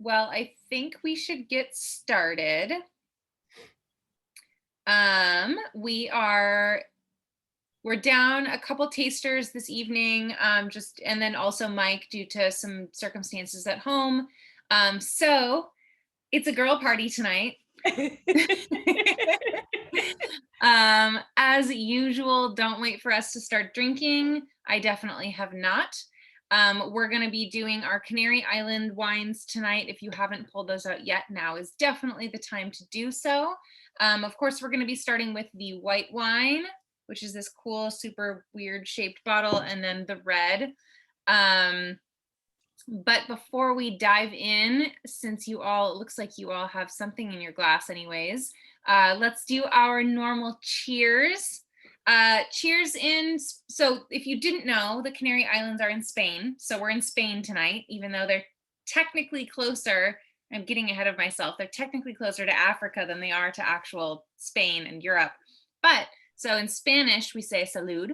Well, I think we should get started. We're down a couple tasters this evening, and then also Mike due to some circumstances at home. So it's a girl party tonight. As usual, don't wait for us to start drinking. I definitely have not. We're going to be doing our Canary Island wines tonight. If you haven't pulled those out yet, now is definitely the time to do so. Of course, we're going to be starting with the white wine, which is this cool, super weird shaped bottle, and then the red. But before we dive in, since it looks like you all have something in your glass anyways, let's do our normal cheers. Cheers in. So if you didn't know, the Canary Islands are in Spain. So we're in Spain tonight, even though they're technically closer. I'm getting ahead of myself. They're technically closer to Africa than they are to actual Spain and Europe. But so in Spanish, we say salud,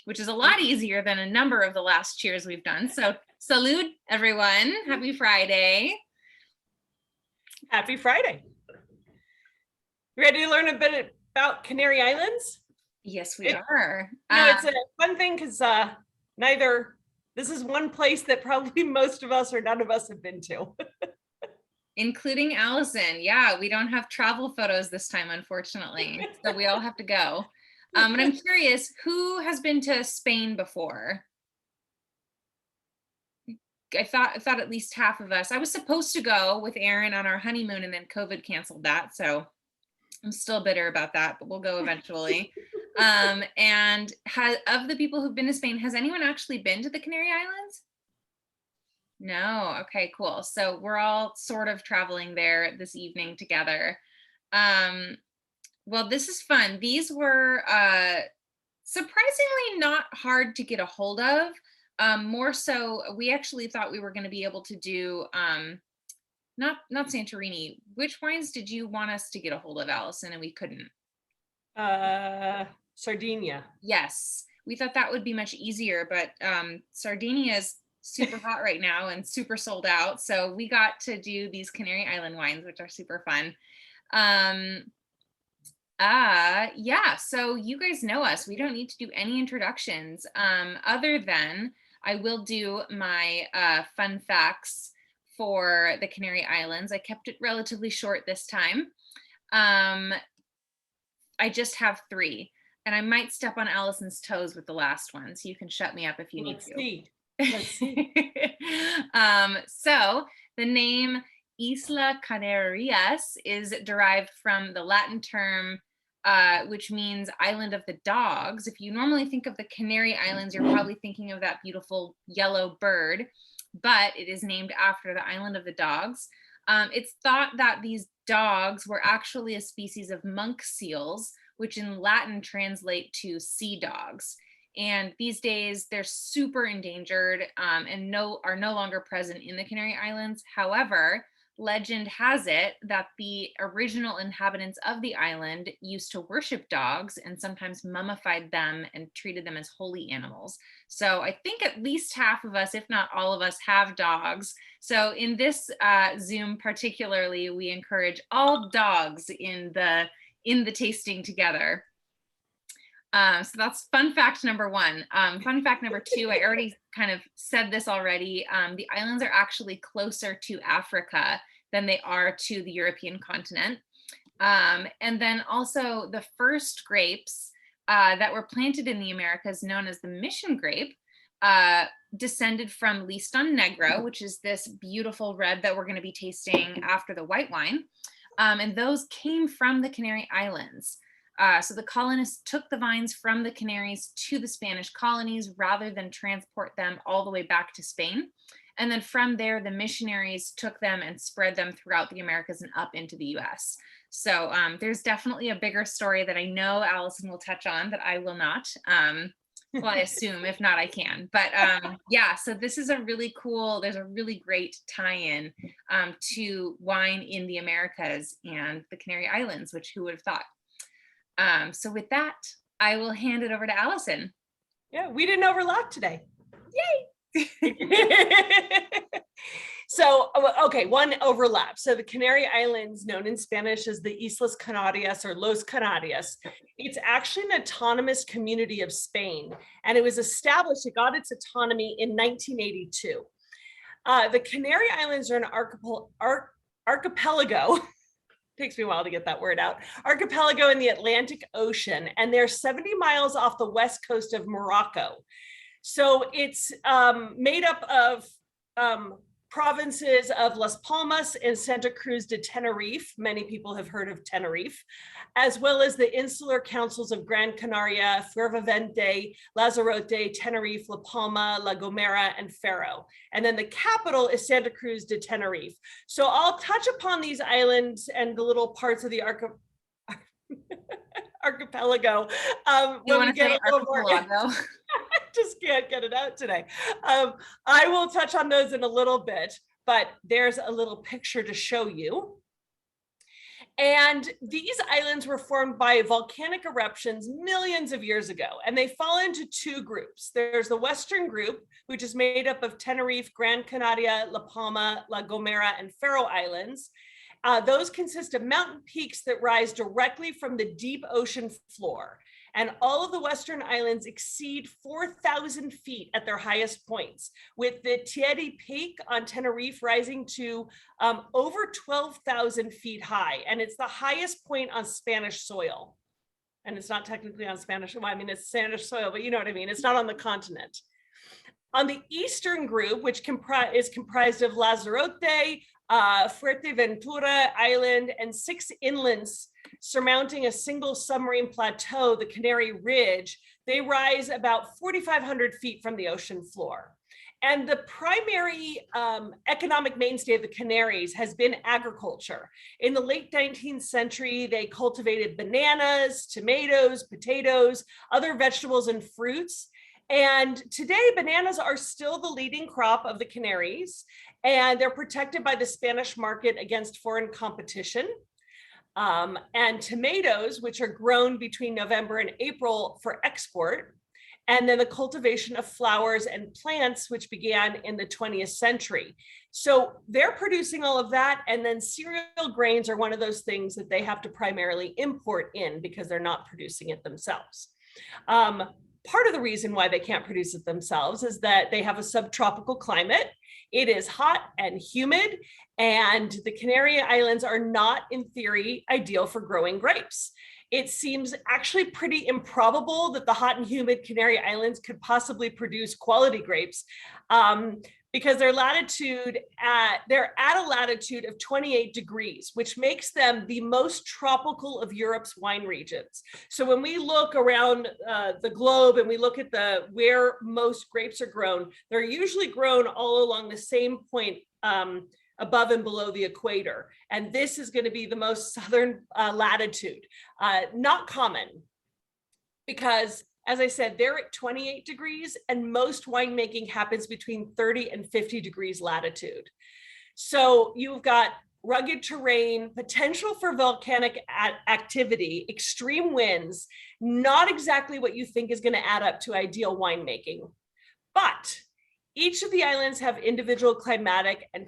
which is a lot easier than a number of the last cheers we've done. So salud, everyone. Happy Friday. Happy Friday. Ready to learn a bit about Canary Islands? Yes, we are. It's a fun thing because this is one place that probably most of us or none of us have been to. Including Allison. Yeah, we don't have travel photos this time, unfortunately. So we all have to go. And I'm curious, who has been to Spain before? I thought at least half of us. I was supposed to go with Aaron on our honeymoon and then COVID canceled that. So I'm still bitter about that, but we'll go eventually. And of the people who've been to Spain, has anyone actually been to the Canary Islands? No. Okay, cool. So we're all sort of traveling there this evening together. Well, this is fun. These were surprisingly not hard to get a hold of. More so, we actually thought we were going to be able to do not Santorini. Which wines did you want us to get a hold of, Allison, and we couldn't? Sardinia. Yes, we thought that would be much easier, but Sardinia is super hot right now and super sold out. So we got to do these Canary Island wines, which are super fun. Yeah, so you guys know us. We don't need to do any introductions other than I will do my fun facts for the Canary Islands. I kept it relatively short this time. I just have 3, and I might step on Allison's toes with the last one, so you can shut me up if you need to. Let's see. So the name Isla Canarias is derived from the Latin term which means island of the dogs. If you normally think of the Canary Islands, you're probably thinking of that beautiful yellow bird, but it is named after the island of the dogs. It's thought that these dogs were actually a species of monk seals, which in Latin translate to sea dogs. And these days they're super endangered and are no longer present in the Canary Islands. However, legend has it that the original inhabitants of the island used to worship dogs and sometimes mummified them and treated them as holy animals. So I think at least half of us, if not all of us, have dogs. So in this Zoom particularly, we encourage all dogs in the tasting together. So that's fun fact number 1. Fun fact number 2, I already kind of said this already. The islands are actually closer to Africa than they are to the European continent. And then also the first grapes that were planted in the Americas, known as the mission grape, descended from Liston Negro, which is this beautiful red that we're going to be tasting after the white wine. And those came from the Canary Islands. So the colonists took the vines from the Canaries to the Spanish colonies rather than transport them all the way back to Spain. And then from there, the missionaries took them and spread them throughout the Americas and up into the US. So there's definitely a bigger story that I know Allison will touch on that I will not. Well, I assume, if not, I can. But yeah, so this is a really cool, there's a really great tie-in to wine in the Americas and the Canary Islands, which who would have thought? So with that, I will hand it over to Allison. Yeah, we didn't overlap today. Yay! So, okay, one overlap. So the Canary Islands, known in Spanish as the Islas Canarias or Los Canarias, it's actually an autonomous community of Spain. And it was established, it got its autonomy in 1982. The Canary Islands are an archipelago. Takes me a while to get that word out. Archipelago in the Atlantic Ocean, and they're 70 miles off the west coast of Morocco. So it's made up of provinces of Las Palmas and Santa Cruz de Tenerife. Many people have heard of Tenerife, as well as the insular councils of Gran Canaria, Fuerteventura, Lanzarote, Tenerife, La Palma, La Gomera, and Faro. And then the capital is Santa Cruz de Tenerife. So I'll touch upon these islands and the little parts of the archipelago when we get a little more. I just can't get it out today. I will touch on those in a little bit, but there's a little picture to show you. And these islands were formed by volcanic eruptions millions of years ago, and they fall into two groups. There's the Western group, which is made up of Tenerife, Gran Canaria, La Palma, La Gomera, and Faro Islands. Those consist of mountain peaks that rise directly from the deep ocean floor. And all of the Western islands exceed 4,000 feet at their highest points, with the Teide Peak on Tenerife rising to over 12,000 feet high. And it's the highest point on Spanish soil. And it's not technically on Spanish, well, I mean, it's Spanish soil, but you know what I mean? It's not on the continent. On the Eastern group, which is comprised of Lanzarote, Fuerteventura Island, and 6 inlands surmounting a single submarine plateau, the Canary Ridge, they rise about 4,500 feet from the ocean floor. And the primary economic mainstay of the Canaries has been agriculture. In the late 19th century, they cultivated bananas, tomatoes, potatoes, other vegetables and fruits. And today, bananas are still the leading crop of the Canaries, and they're protected by the Spanish market against foreign competition. And tomatoes, which are grown between November and April for export, and then the cultivation of flowers and plants, which began in the 20th century. So they're producing all of that, and then cereal grains are one of those things that they have to primarily import in because they're not producing it themselves. Part of the reason why they can't produce it themselves is that they have a subtropical climate. It is hot and humid, and the Canary Islands are not, in theory, ideal for growing grapes. It seems actually pretty improbable that the hot and humid Canary Islands could possibly produce quality grapes because they're at a latitude of 28 degrees, which makes them the most tropical of Europe's wine regions. So when we look around the globe and we look at where most grapes are grown, they're usually grown all along the same point above and below the equator. And this is going to be the most southern latitude. Not common because, as I said, they're at 28 degrees and most winemaking happens between 30 and 50 degrees latitude. So you've got rugged terrain, potential for volcanic activity, extreme winds, not exactly what you think is going to add up to ideal winemaking. But each of the islands have individual climatic and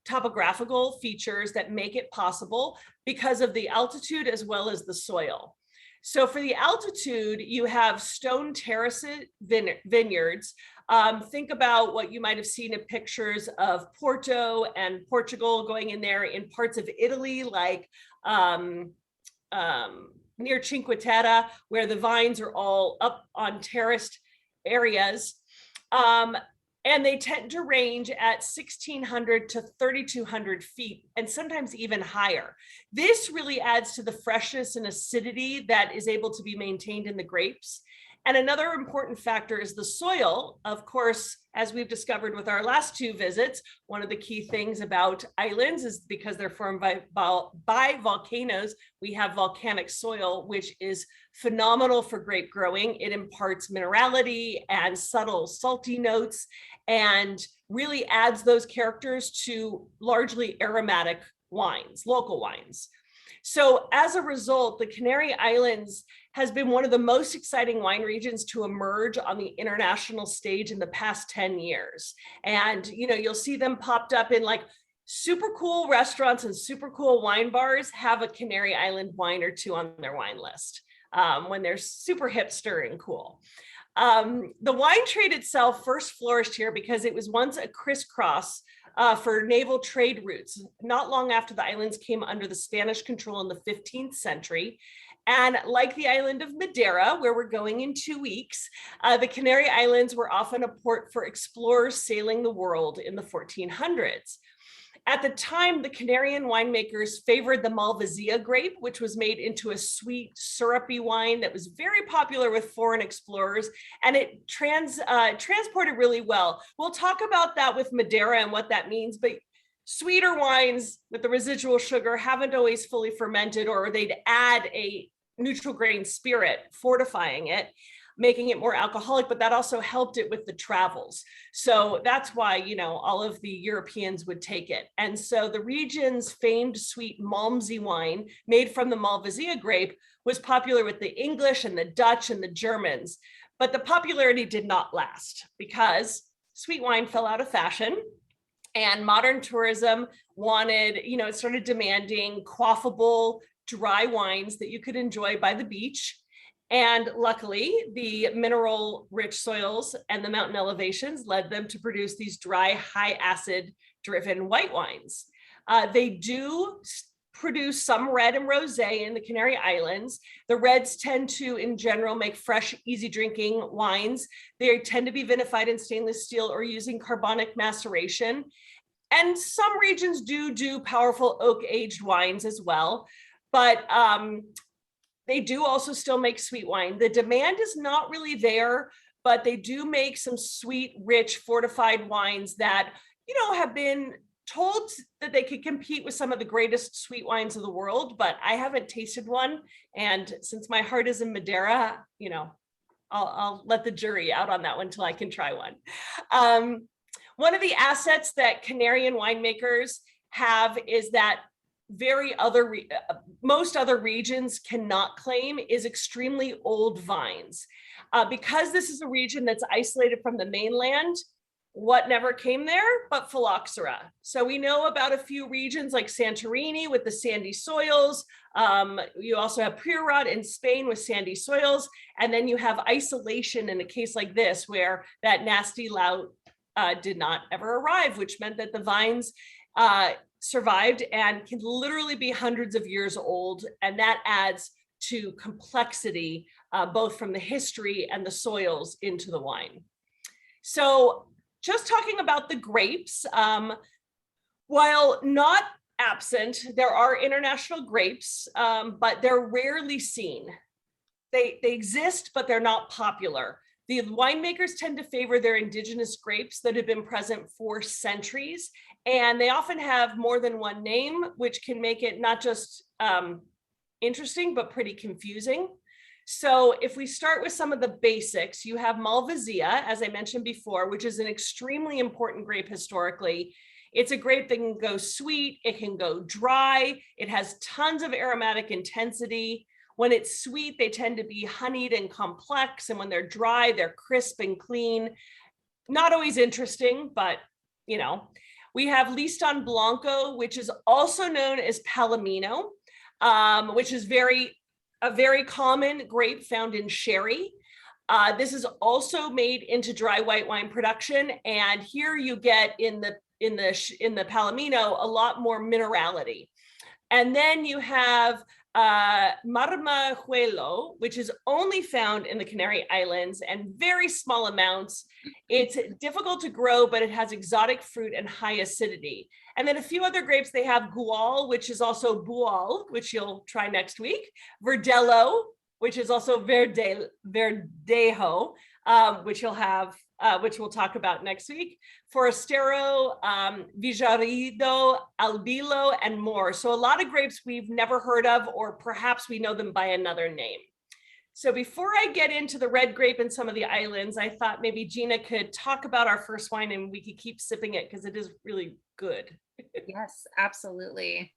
topographical features that make it possible because of the altitude as well as the soil. So for the altitude, you have stone terrace vineyards. Think about what you might have seen in pictures of Porto and Portugal going in there, in parts of Italy, like near Cinque Terre, where the vines are all up on terraced areas. And they tend to range at 1,600 to 3,200 feet, and sometimes even higher. This really adds to the freshness and acidity that is able to be maintained in the grapes. And another important factor is the soil. Of course, as we've discovered with our last 2 visits, one of the key things about islands is because they're formed by volcanoes, we have volcanic soil, which is phenomenal for grape growing. It imparts minerality and subtle salty notes and really adds those characters to largely aromatic wines, local wines. So as a result, the Canary Islands has been one of the most exciting wine regions to emerge on the international stage in the past 10 years. And, you know, you'll see them popped up in like super cool restaurants and super cool wine bars have a Canary Island wine or two on their wine list when they're super hipster and cool. The wine trade itself first flourished here because it was once a crisscross for naval trade routes, not long after the islands came under the Spanish control in the 15th century. And like the island of Madeira, where we're going in 2 weeks, the Canary Islands were often a port for explorers sailing the world in the 1400s. At the time, the Canarian winemakers favored the Malvasia grape, which was made into a sweet, syrupy wine that was very popular with foreign explorers, and it transported really well. We'll talk about that with Madeira and what that means, but sweeter wines with the residual sugar haven't always fully fermented, or they'd add a neutral grain spirit, fortifying it, making it more alcoholic, but that also helped it with the travels. So that's why, you know, all of the Europeans would take it. And so the region's famed sweet Malmsey wine made from the Malvasia grape was popular with the English and the Dutch and the Germans, but the popularity did not last because sweet wine fell out of fashion and modern tourism wanted, you know, it started demanding quaffable, dry wines that you could enjoy by the beach. And luckily, the mineral-rich soils and the mountain elevations led them to produce these dry, high acid-driven white wines. They do produce some red and rosé in the Canary Islands. The reds tend to, in general, make fresh, easy-drinking wines. They tend to be vinified in stainless steel or using carbonic maceration. And some regions do powerful oak-aged wines as well. But they do also still make sweet wine. The demand is not really there, but they do make some sweet, rich, fortified wines that, you know, have been told that they could compete with some of the greatest sweet wines of the world, but I haven't tasted one. And since my heart is in Madeira, you know, I'll let the jury out on that one until I can try one. One of the assets that Canarian winemakers have is that most other regions cannot claim is extremely old vines. Because this is a region that's isolated from the mainland, what never came there but phylloxera. So we know about a few regions like Santorini with the sandy soils. You also have Priorat in Spain with sandy soils. And then you have isolation in a case like this where that nasty lout did not ever arrive, which meant that the vines survived and can literally be hundreds of years old. And that adds to complexity, both from the history and the soils into the wine. So just talking about the grapes, while not absent, there are international grapes, but they're rarely seen. They exist, but they're not popular. The winemakers tend to favor their indigenous grapes that have been present for centuries, and they often have more than one name, which can make it not just interesting, but pretty confusing. So if we start with some of the basics, you have Malvasia, as I mentioned before, which is an extremely important grape historically. It's a grape that can go sweet, it can go dry, it has tons of aromatic intensity. When it's sweet, they tend to be honeyed and complex, and when they're dry, they're crisp and clean. Not always interesting, but you know. We have Listan Blanco, which is also known as Palomino, which is a very common grape found in sherry. This is also made into dry white wine production, and here you get in the Palomino a lot more minerality. And then you have Marmajuelo, which is only found in the Canary Islands and very small amounts. It's difficult to grow, but it has exotic fruit and high acidity. And then a few other grapes, they have Gual, which is also Bual, which you'll try next week, Verdelho, which is also Verdejo, which you'll have, which we'll talk about next week, Forastero, Villarido, Albilo, and more. So a lot of grapes we've never heard of, or perhaps we know them by another name. So before I get into the red grape and some of the islands, I thought maybe Gina could talk about our first wine and we could keep sipping it because it is really good. Yes, absolutely.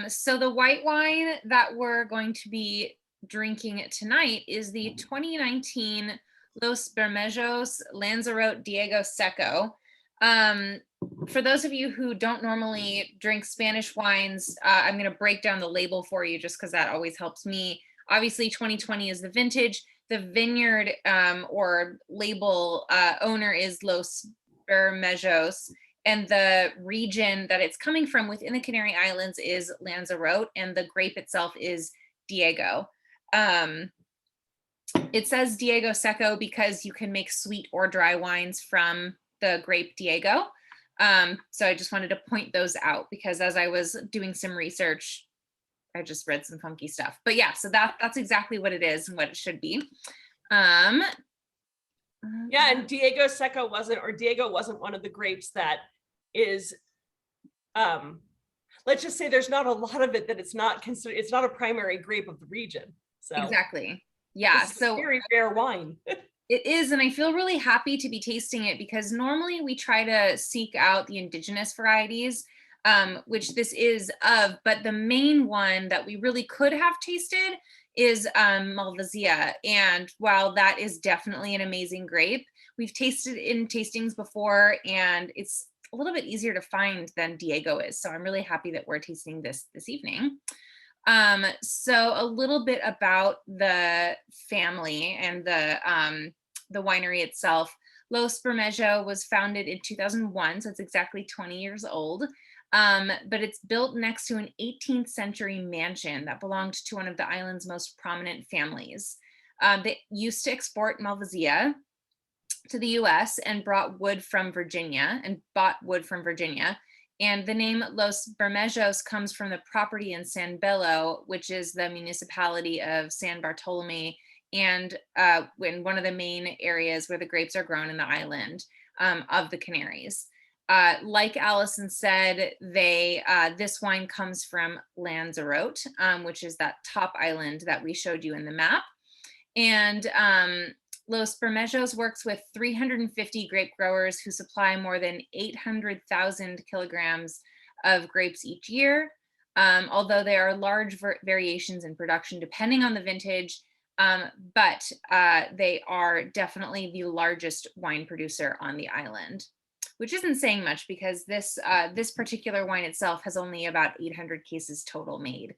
So the white wine that we're going to be drinking tonight is the 2019 Los Bermejos Lanzarote Diego Seco. Um, for those of you who don't normally drink Spanish wines, I'm going to break down the label for you just because that always helps me. Obviously, 2020 is the vintage. The vineyard or label owner is Los Bermejos, and the region that it's coming from within the Canary Islands is Lanzarote, and the grape itself is Diego. It says Diego Seco because you can make sweet or dry wines from the grape Diego. So I just wanted to point those out because as I was doing some research, I just read some funky stuff. But yeah, so that's exactly what it is and what it should be. Yeah, and Diego wasn't one of the grapes that is, let's just say there's not a lot of it that it's not considered, it's not a primary grape of the region. So exactly. Yeah. So very rare wine. It is, and I feel really happy to be tasting it because normally we try to seek out the indigenous varieties, which this is of, but the main one that we really could have tasted is Malvasia. And while that is definitely an amazing grape, we've tasted it in tastings before, and it's a little bit easier to find than Diego is. So I'm really happy that we're tasting this evening. So a little bit about the family and the winery itself. Los Bermejo was founded in 2001, so it's exactly 20 years old. But it's built next to an 18th century mansion that belonged to one of the island's most prominent families. They used to export Malvasia to the US and bought wood from Virginia. And the name Los Bermejos comes from the property in San Belo, which is the municipality of San Bartolome, and in one of the main areas where the grapes are grown in the island of the Canaries. Like Allison said, this wine comes from Lanzarote, which is that top island that we showed you in the map. And Los Bermejos works with 350 grape growers who supply more than 800,000 kilograms of grapes each year, although there are large variations in production depending on the vintage, but they are definitely the largest wine producer on the island, which isn't saying much because this particular wine itself has only about 800 cases total made.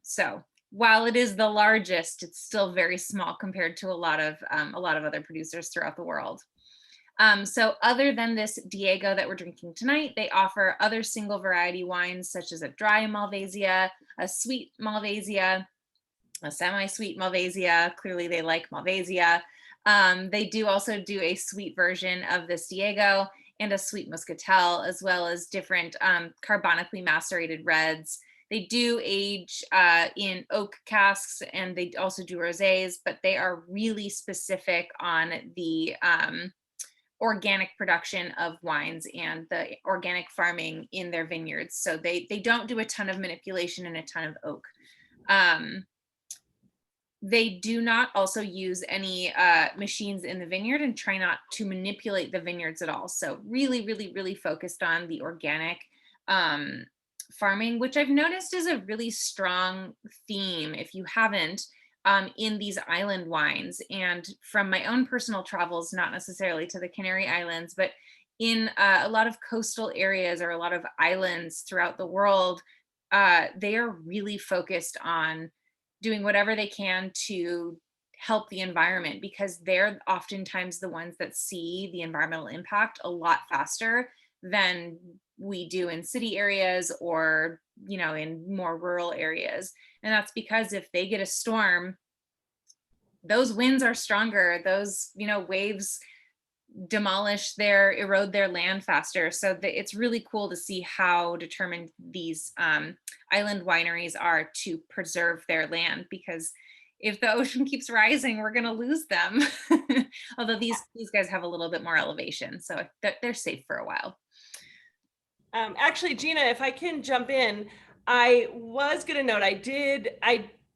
So while it is the largest, it's still very small compared to a lot of other producers throughout the world. So other than this Diego that we're drinking tonight, they offer other single variety wines such as a dry Malvasia, a sweet Malvasia, a semi-sweet Malvasia. Clearly they like Malvasia. They do also do a sweet version of this Diego and a sweet Muscatel, as well as different carbonically macerated reds. They do age in oak casks, and they also do rosés, but they are really specific on the organic production of wines and the organic farming in their vineyards. So they don't do a ton of manipulation and a ton of oak. They do not also use any machines in the vineyard and try not to manipulate the vineyards at all. So really, really, really focused on the organic farming, which I've noticed is a really strong theme, if you haven't, in these island wines. And from my own personal travels, not necessarily to the Canary Islands, but in a lot of coastal areas or a lot of islands throughout the world, they are really focused on doing whatever they can to help the environment, because they're oftentimes the ones that see the environmental impact a lot faster than we do in city areas or, you know, in more rural areas. And that's because if they get a storm, those winds are stronger, those, you know, waves erode their land faster. So it's really cool to see how determined these island wineries are to preserve their land, because if the ocean keeps rising, we're going to lose them. Although these guys have a little bit more elevation, so they're safe for a while. Actually, Gina, if I can jump in, I was going to note, I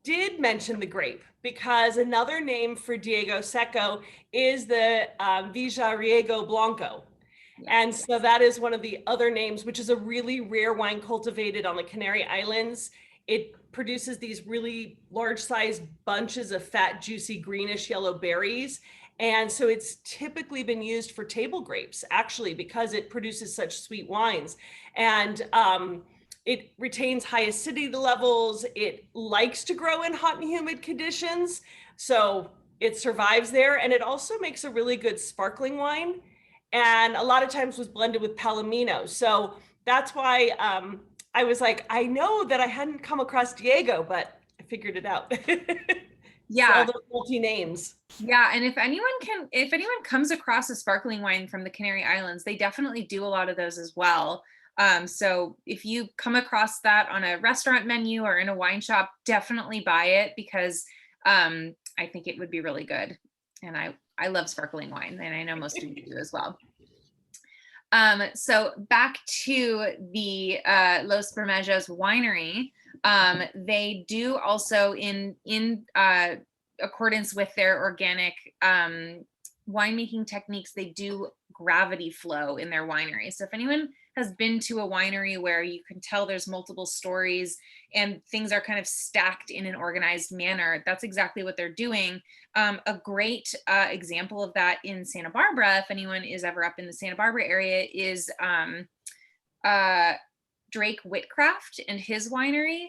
did mention the grape, because another name for Diego Seco is the Villariego Blanco. And so that is one of the other names, which is a really rare wine cultivated on the Canary Islands. It produces these really large sized bunches of fat, juicy, greenish yellow berries. And so it's typically been used for table grapes, actually, because it produces such sweet wines. And it retains high acidity levels. It likes to grow in hot and humid conditions. So it survives there. And it also makes a really good sparkling wine. And a lot of times was blended with Palomino. So that's why I was like, I know that I hadn't come across Diego, but I figured it out. Yeah. All those multi names. Yeah. And if anyone comes across a sparkling wine from the Canary Islands, they definitely do a lot of those as well. So if you come across that on a restaurant menu or in a wine shop, definitely buy it, because I think it would be really good. And I love sparkling wine, and I know most of you do as well. So back to the Los Bermejos winery. They do also, in accordance with their organic winemaking techniques, they do gravity flow in their winery. So if anyone has been to a winery where you can tell there's multiple stories and things are kind of stacked in an organized manner, that's exactly what they're doing. A great example of that in Santa Barbara, if anyone is ever up in the Santa Barbara area, is Drake Whitcraft and his winery.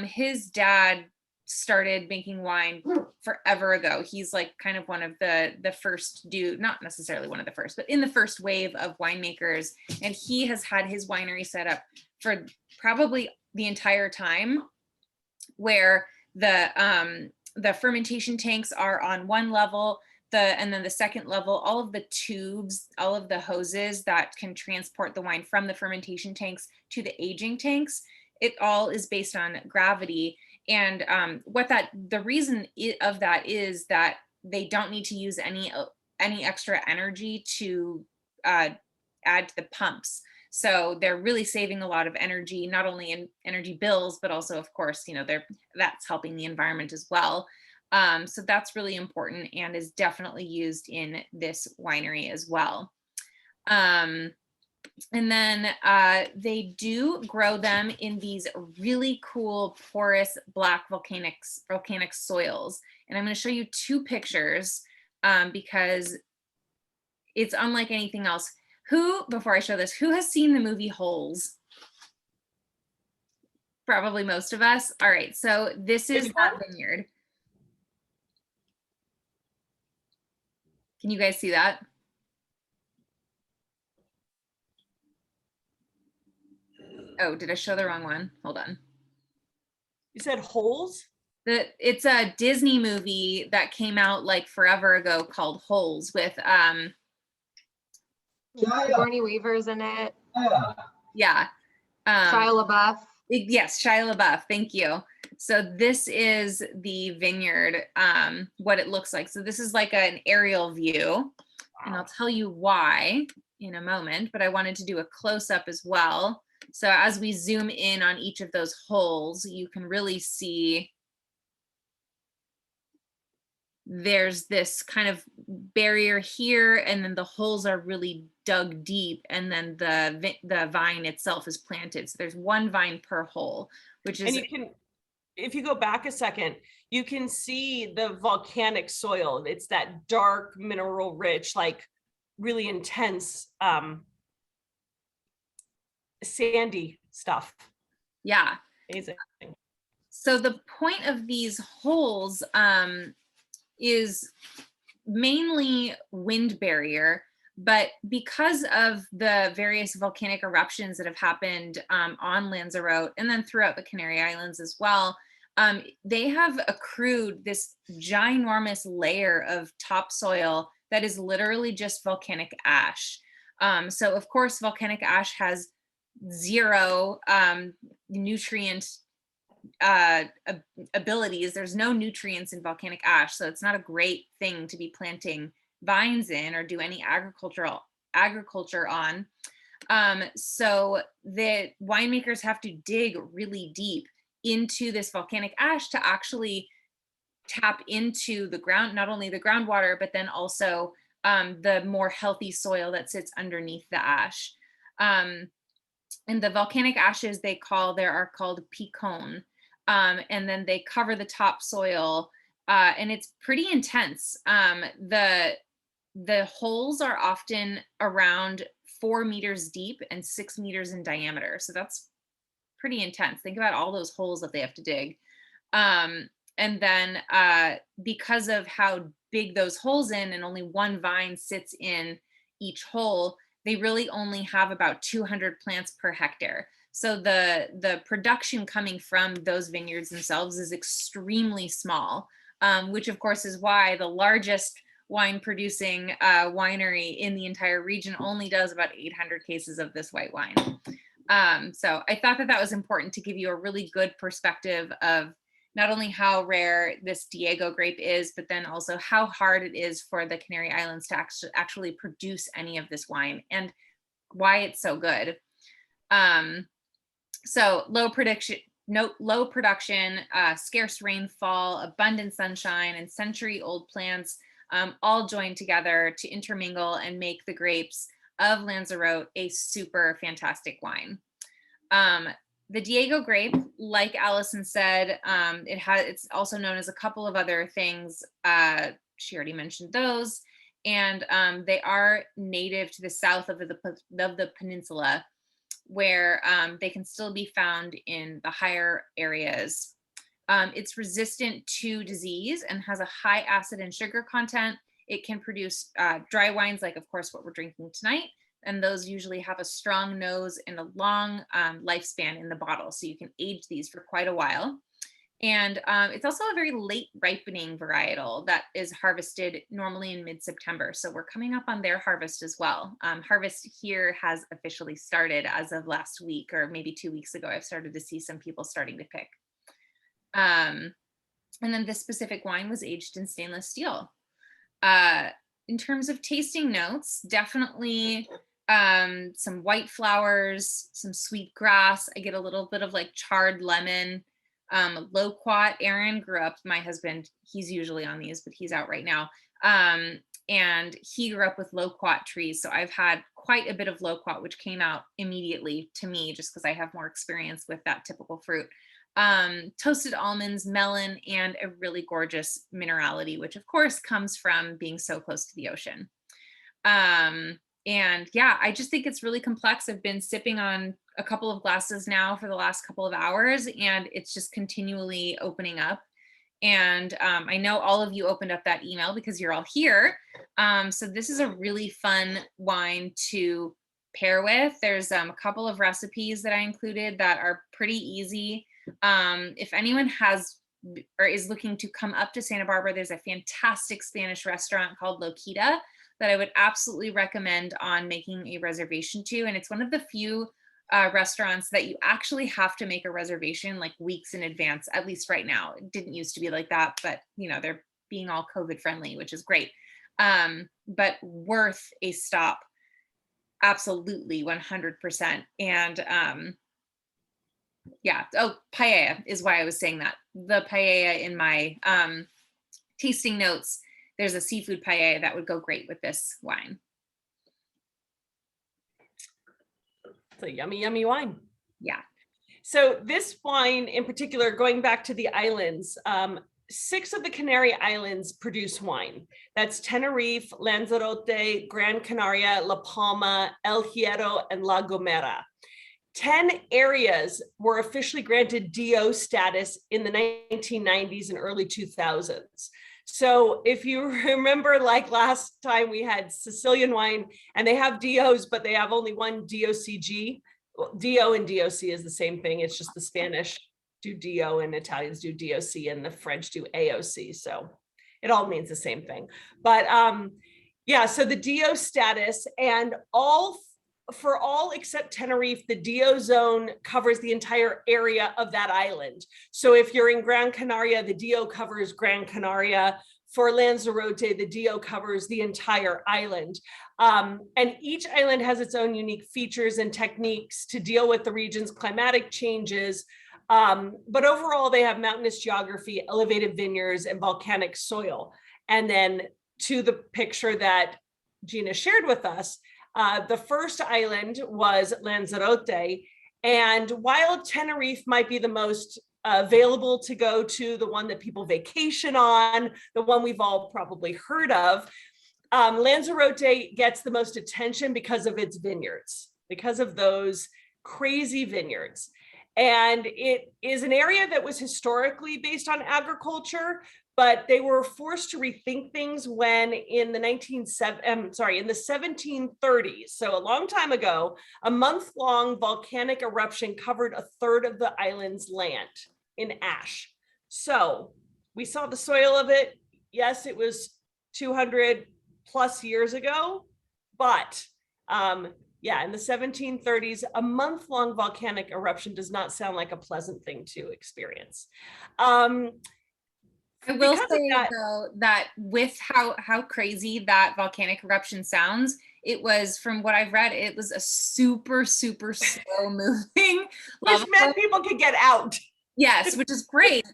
His dad started making wine forever ago. He's like kind of one of the first not necessarily one of the first, but in the first wave of winemakers. And he has had his winery set up for probably the entire time, where the fermentation tanks are on one level, and then the second level, all of the tubes, all of the hoses that can transport the wine from the fermentation tanks to the aging tanks, it all is based on gravity. And the reason of that is that they don't need to use any extra energy to add to the pumps. So they're really saving a lot of energy, not only in energy bills, but also, of course, that's helping the environment as well. So that's really important and is definitely used in this winery as well. And then they do grow them in these really cool porous black volcanic soils. And I'm going to show you two pictures because it's unlike anything else. Before I show this, who has seen the movie Holes? Probably most of us. All right, so this is that vineyard. Can you guys see that? Oh, did I show the wrong one? Hold on. You said Holes? It's a Disney movie that came out like forever ago called Holes with Sigourney Weaver's in it. Yeah. Shia LaBeouf. Yes, Shia LaBeouf. Thank you. So this is the vineyard, what it looks like. So this is like an aerial view, and I'll tell you why in a moment, but I wanted to do a close-up as well. So as we zoom in on each of those holes, you can really see there's this kind of barrier here, and then the holes are really dug deep, and then the vine itself is planted. So there's one vine per hole, which is. And you can, if you go back a second, you can see the volcanic soil. It's that dark, mineral rich, like really intense, sandy stuff. Yeah. Amazing. So the point of these holes is mainly wind barrier, but because of the various volcanic eruptions that have happened on Lanzarote and then throughout the Canary Islands as well, they have accrued this ginormous layer of topsoil that is literally just volcanic ash. So of course, volcanic ash has zero nutrient abilities. There's no nutrients in volcanic ash, so it's not a great thing to be planting vines in or do any agriculture on. So the winemakers have to dig really deep into this volcanic ash to actually tap into the ground, not only the groundwater, but then also the more healthy soil that sits underneath the ash. And the volcanic ashes are called picon. And then they cover the topsoil, and it's pretty intense. The holes are often around 4 meters deep and 6 meters in diameter. So that's pretty intense. Think about all those holes that they have to dig. And then because of how big those holes in, and only one vine sits in each hole, they really only have about 200 plants per hectare. So the production coming from those vineyards themselves is extremely small, which of course is why the largest wine producing winery in the entire region only does about 800 cases of this white wine. So I thought that was important to give you a really good perspective of not only how rare this Diego grape is, but then also how hard it is for the Canary Islands to actually produce any of this wine, and why it's so good. So low production, scarce rainfall, abundant sunshine, and century-old plants all join together to intermingle and make the grapes of Lanzarote a super fantastic wine. The Diego grape, like Allison said, it's also known as a couple of other things. She already mentioned those, and they are native to the south of the peninsula, where they can still be found in the higher areas. It's resistant to disease and has a high acid and sugar content. It can produce dry wines, like of course what we're drinking tonight, and those usually have a strong nose and a long lifespan in the bottle, so you can age these for quite a while. And it's also a very late ripening varietal that is harvested normally in mid-September. So we're coming up on their harvest as well. Harvest here has officially started as of last week, or maybe 2 weeks ago. I've started to see some people starting to pick. And then this specific wine was aged in stainless steel. In terms of tasting notes, definitely some white flowers, some sweet grass. I get a little bit of like charred lemon. Loquat. Aaron grew up, my husband, he's usually on these, but he's out right now. And he grew up with loquat trees. So I've had quite a bit of loquat, which came out immediately to me just because I have more experience with that typical fruit. Toasted almonds, melon, and a really gorgeous minerality, which of course comes from being so close to the ocean. And yeah, I just think it's really complex. I've been sipping on a couple of glasses now for the last couple of hours, and it's just continually opening up. And I know all of you opened up that email because you're all here. So this is a really fun wine to pair with. There's a couple of recipes that I included that are pretty easy. If anyone has or is looking to come up to Santa Barbara, there's a fantastic Spanish restaurant called Loquita that I would absolutely recommend on making a reservation to. And it's one of the few restaurants that you actually have to make a reservation like weeks in advance, at least right now. It didn't used to be like that, but you know, they're being all COVID friendly, which is great. But worth a stop. Absolutely 100%. And yeah. Oh, paella is why I was saying that. The paella in my tasting notes, there's a seafood paella that would go great with this wine. It's a yummy, yummy wine. Yeah. So this wine in particular, going back to the islands, 6 of the Canary Islands produce wine. That's Tenerife, Lanzarote, Gran Canaria, La Palma, El Hierro, and La Gomera. 10 areas were officially granted DO status in the 1990s and early 2000s. So if you remember, like last time we had Sicilian wine and they have DOs, but they have only one DOCG. Well, DO and DOC is the same thing. It's just the Spanish do DO and Italians do DOC and the French do AOC. So it all means the same thing. But yeah, so the DO status, and for all except Tenerife, the DO zone covers the entire area of that island. So if you're in Gran Canaria, the DO covers Gran Canaria. For Lanzarote, the DO covers the entire island. And each island has its own unique features and techniques to deal with the region's climatic changes. But overall, they have mountainous geography, elevated vineyards, and volcanic soil. And then to the picture that Gina shared with us. The first island was Lanzarote. And while Tenerife might be the most available to go to, the one that people vacation on, the one we've all probably heard of, Lanzarote gets the most attention because of its vineyards, because of those crazy vineyards. And it is an area that was historically based on agriculture, but they were forced to rethink things when in the 1730s, so a long time ago, a month-long volcanic eruption covered a third of the island's land in ash. So we saw the soil of it. Yes, it was 200 plus years ago, but yeah, in the 1730s, a month-long volcanic eruption does not sound like a pleasant thing to experience. I will say though that with how crazy that volcanic eruption sounds, it was, from what I've read, it was a super slow moving, which meant people could get out. Yes, which is great.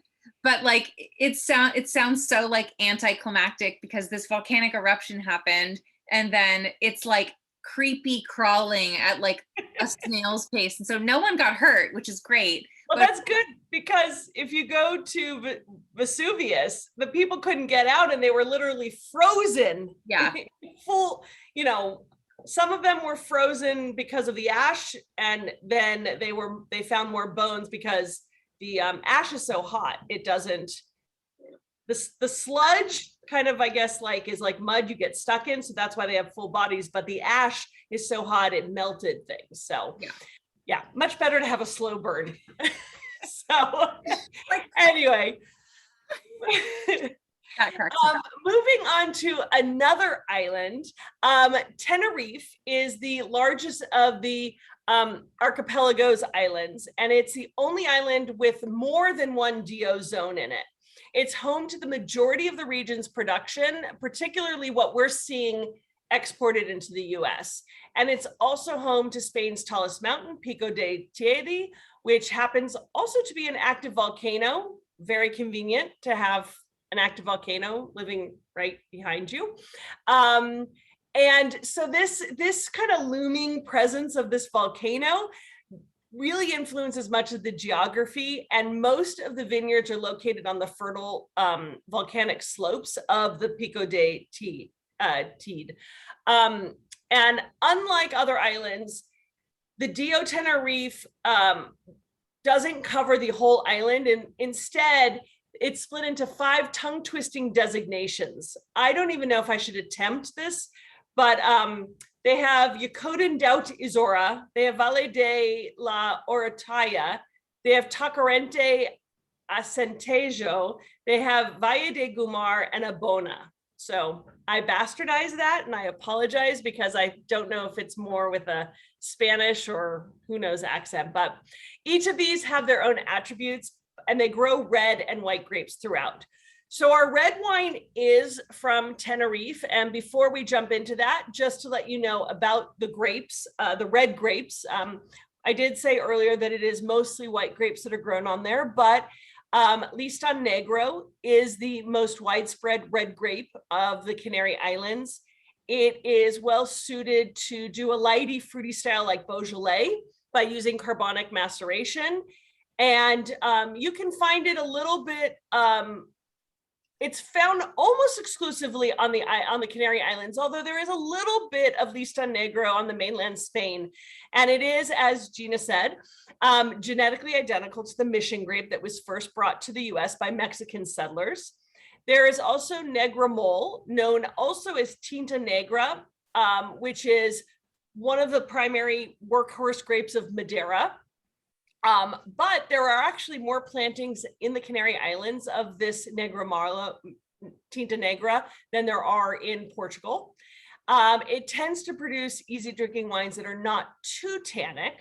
But like it sounds so like anticlimactic, because this volcanic eruption happened and then it's like creepy crawling at like a snail's pace, and so no one got hurt, which is great. Well, that's good, because if you go to Vesuvius, the people couldn't get out and they were literally frozen. Yeah. Full, you know, some of them were frozen because of the ash, and then they found more bones because the ash is so hot. It doesn't, the sludge kind of, I guess, like is like mud you get stuck in. So that's why they have full bodies, but the ash is so hot, it melted things. So yeah, much better to have a slow burn. So anyway, moving on to another island. Tenerife is the largest of the archipelago's islands, and it's the only island with more than one DO zone in it. It's home to the majority of the region's production, particularly what we're seeing exported into the US. And it's also home to Spain's tallest mountain, Pico de Teide, which happens also to be an active volcano. Very convenient to have an active volcano living right behind you. And so this kind of looming presence of this volcano really influences much of the geography, and most of the vineyards are located on the fertile volcanic slopes of the Pico de Teide. And unlike other islands, the DO Tenerife doesn't cover the whole island, and instead it's split into 5 tongue-twisting designations. I don't even know if I should attempt this, but they have Yocoten daut Izora, they have Valle de la Orotaya, they have Tacarente Acentejo, they have Valle de Gumar, and Abona. So I bastardized that, and I apologize because I don't know if it's more with a Spanish or who knows accent, but each of these have their own attributes, and they grow red and white grapes throughout. So our red wine is from Tenerife. And before we jump into that, just to let you know about the grapes, the red grapes, I did say earlier that it is mostly white grapes that are grown on there, but Listan Negro is the most widespread red grape of the Canary Islands. It is well suited to do a lighty, fruity style like Beaujolais by using carbonic maceration. And you can find it a little bit, it's found almost exclusively on the Canary Islands, although there is a little bit of Listan Negro on the mainland Spain. And it is, as Gina said, genetically identical to the mission grape that was first brought to the US by Mexican settlers. There is also Negra Mole, known also as Tinta Negra, which is one of the primary workhorse grapes of Madeira. But there are actually more plantings in the Canary Islands of this Tinta Negra than there are in Portugal. It tends to produce easy drinking wines that are not too tannic.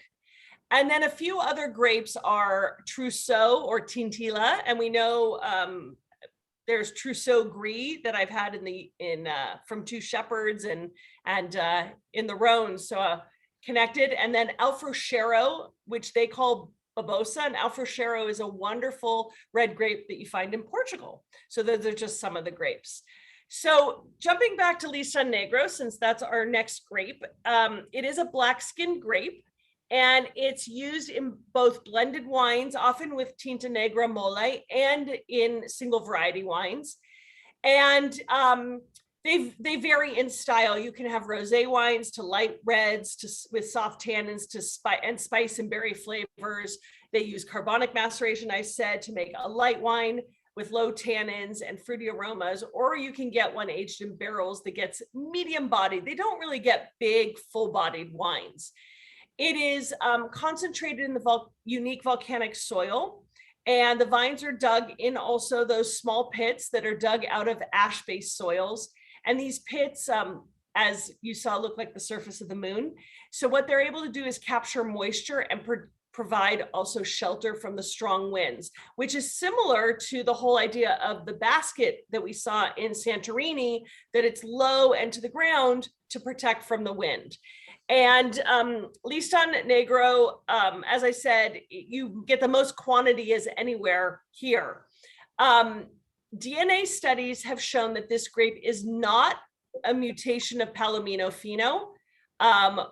And then a few other grapes are Trousseau or Tintila, and we know there's Trousseau Gris that I've had from Two Shepherds and in the Rhone, so connected, and then Alfrochero, which they call Babosa, and Alfrochero is a wonderful red grape that you find in Portugal. So those are just some of the grapes. So jumping back to Listan Negro, since that's our next grape, it is a black skin grape, and it's used in both blended wines, often with Tinta Negra Mole, and in single variety wines. And they vary in style. You can have rosé wines to light reds with soft tannins to spice and berry flavors. They use carbonic maceration, I said, to make a light wine with low tannins and fruity aromas, or you can get one aged in barrels that gets medium bodied. They don't really get big, full bodied wines. It is concentrated in the unique volcanic soil, and the vines are dug in also those small pits that are dug out of ash-based soils. And these pits, as you saw, look like the surface of the moon. So what they're able to do is capture moisture and provide also shelter from the strong winds, which is similar to the whole idea of the basket that we saw in Santorini, that it's low and to the ground to protect from the wind. And Listan Negro, as I said, you get the most quantity as anywhere here. DNA studies have shown that this grape is not a mutation of Palomino Fino,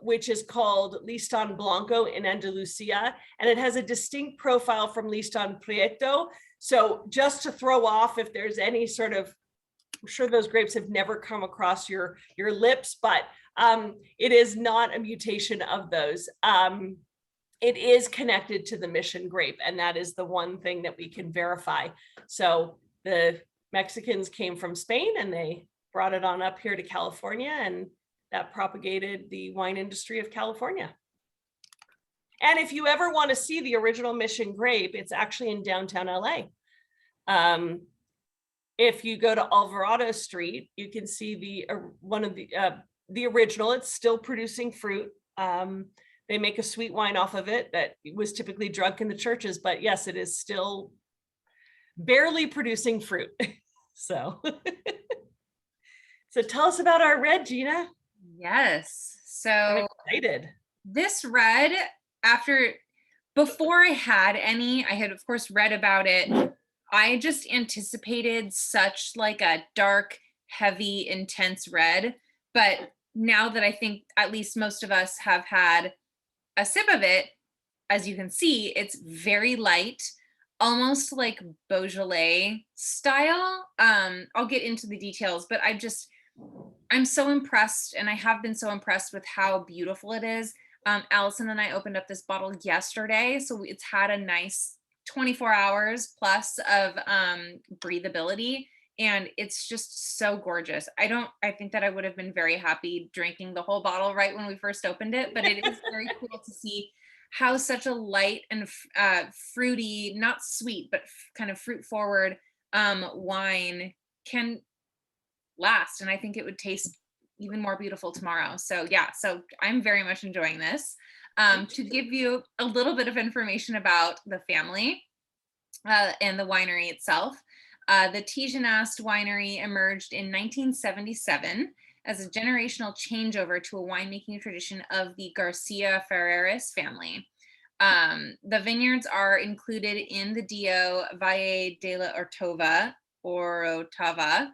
which is called Listan Blanco in Andalusia, and it has a distinct profile from Listan Prieto. So just to throw off if there's any sort of, I'm sure those grapes have never come across your lips, but it is not a mutation of those. It is connected to the mission grape, and that is the one thing that we can verify. So the Mexicans came from Spain and they brought it on up here to California, and that propagated the wine industry of California. And if you ever want to see the original mission grape, it's actually in downtown LA. If you go to Alvarado Street, you can see one of the original. It's still producing fruit. They make a sweet wine off of it that was typically drunk in the churches, but yes, it is still barely producing fruit. So, so tell us about our red, Gina. Yes. So I'm excited. This red, before I had any, I had of course read about it. I just anticipated such like a dark, heavy, intense red. But now that I think at least most of us have had a sip of it, as you can see, it's very light, almost like Beaujolais style. I'll get into the details, but I'm so impressed, and I have been so impressed with how beautiful it is. Allison and I opened up this bottle yesterday, so it's had a nice 24 hours plus of breathability, and it's just so gorgeous. I think that I would have been very happy drinking the whole bottle right when we first opened it, but it is very cool to see how such a light and fruity, not sweet, but kind of fruit forward wine can last. And I think it would taste even more beautiful tomorrow. So yeah, so I'm very much enjoying this. To give you a little bit of information about the family and the winery itself. The Tijanast winery emerged in 1977 as a generational changeover to a winemaking tradition of the Garcia Ferreres family. The vineyards are included in the Dio Valle de la Orotava,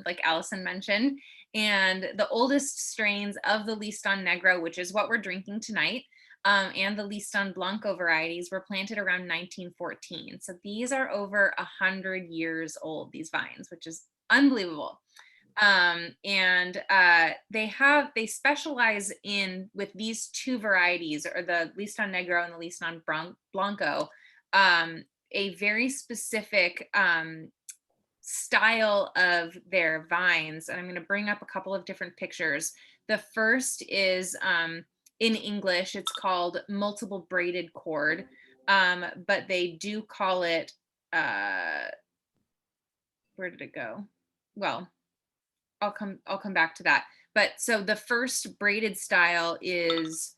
like Allison mentioned, and the oldest strains of the Listan Negro, which is what we're drinking tonight, and the Listan Blanco varieties were planted around 1914. So these are over 100 years old, these vines, which is unbelievable. They specialize with these two varieties, or the Listan Negro and the Listan Blanco, a very specific style of their vines. And I'm going to bring up a couple of different pictures. The first is in English, it's called multiple braided cord, but they do call it, where did it go? Well, I'll come back to that. But so the first braided style is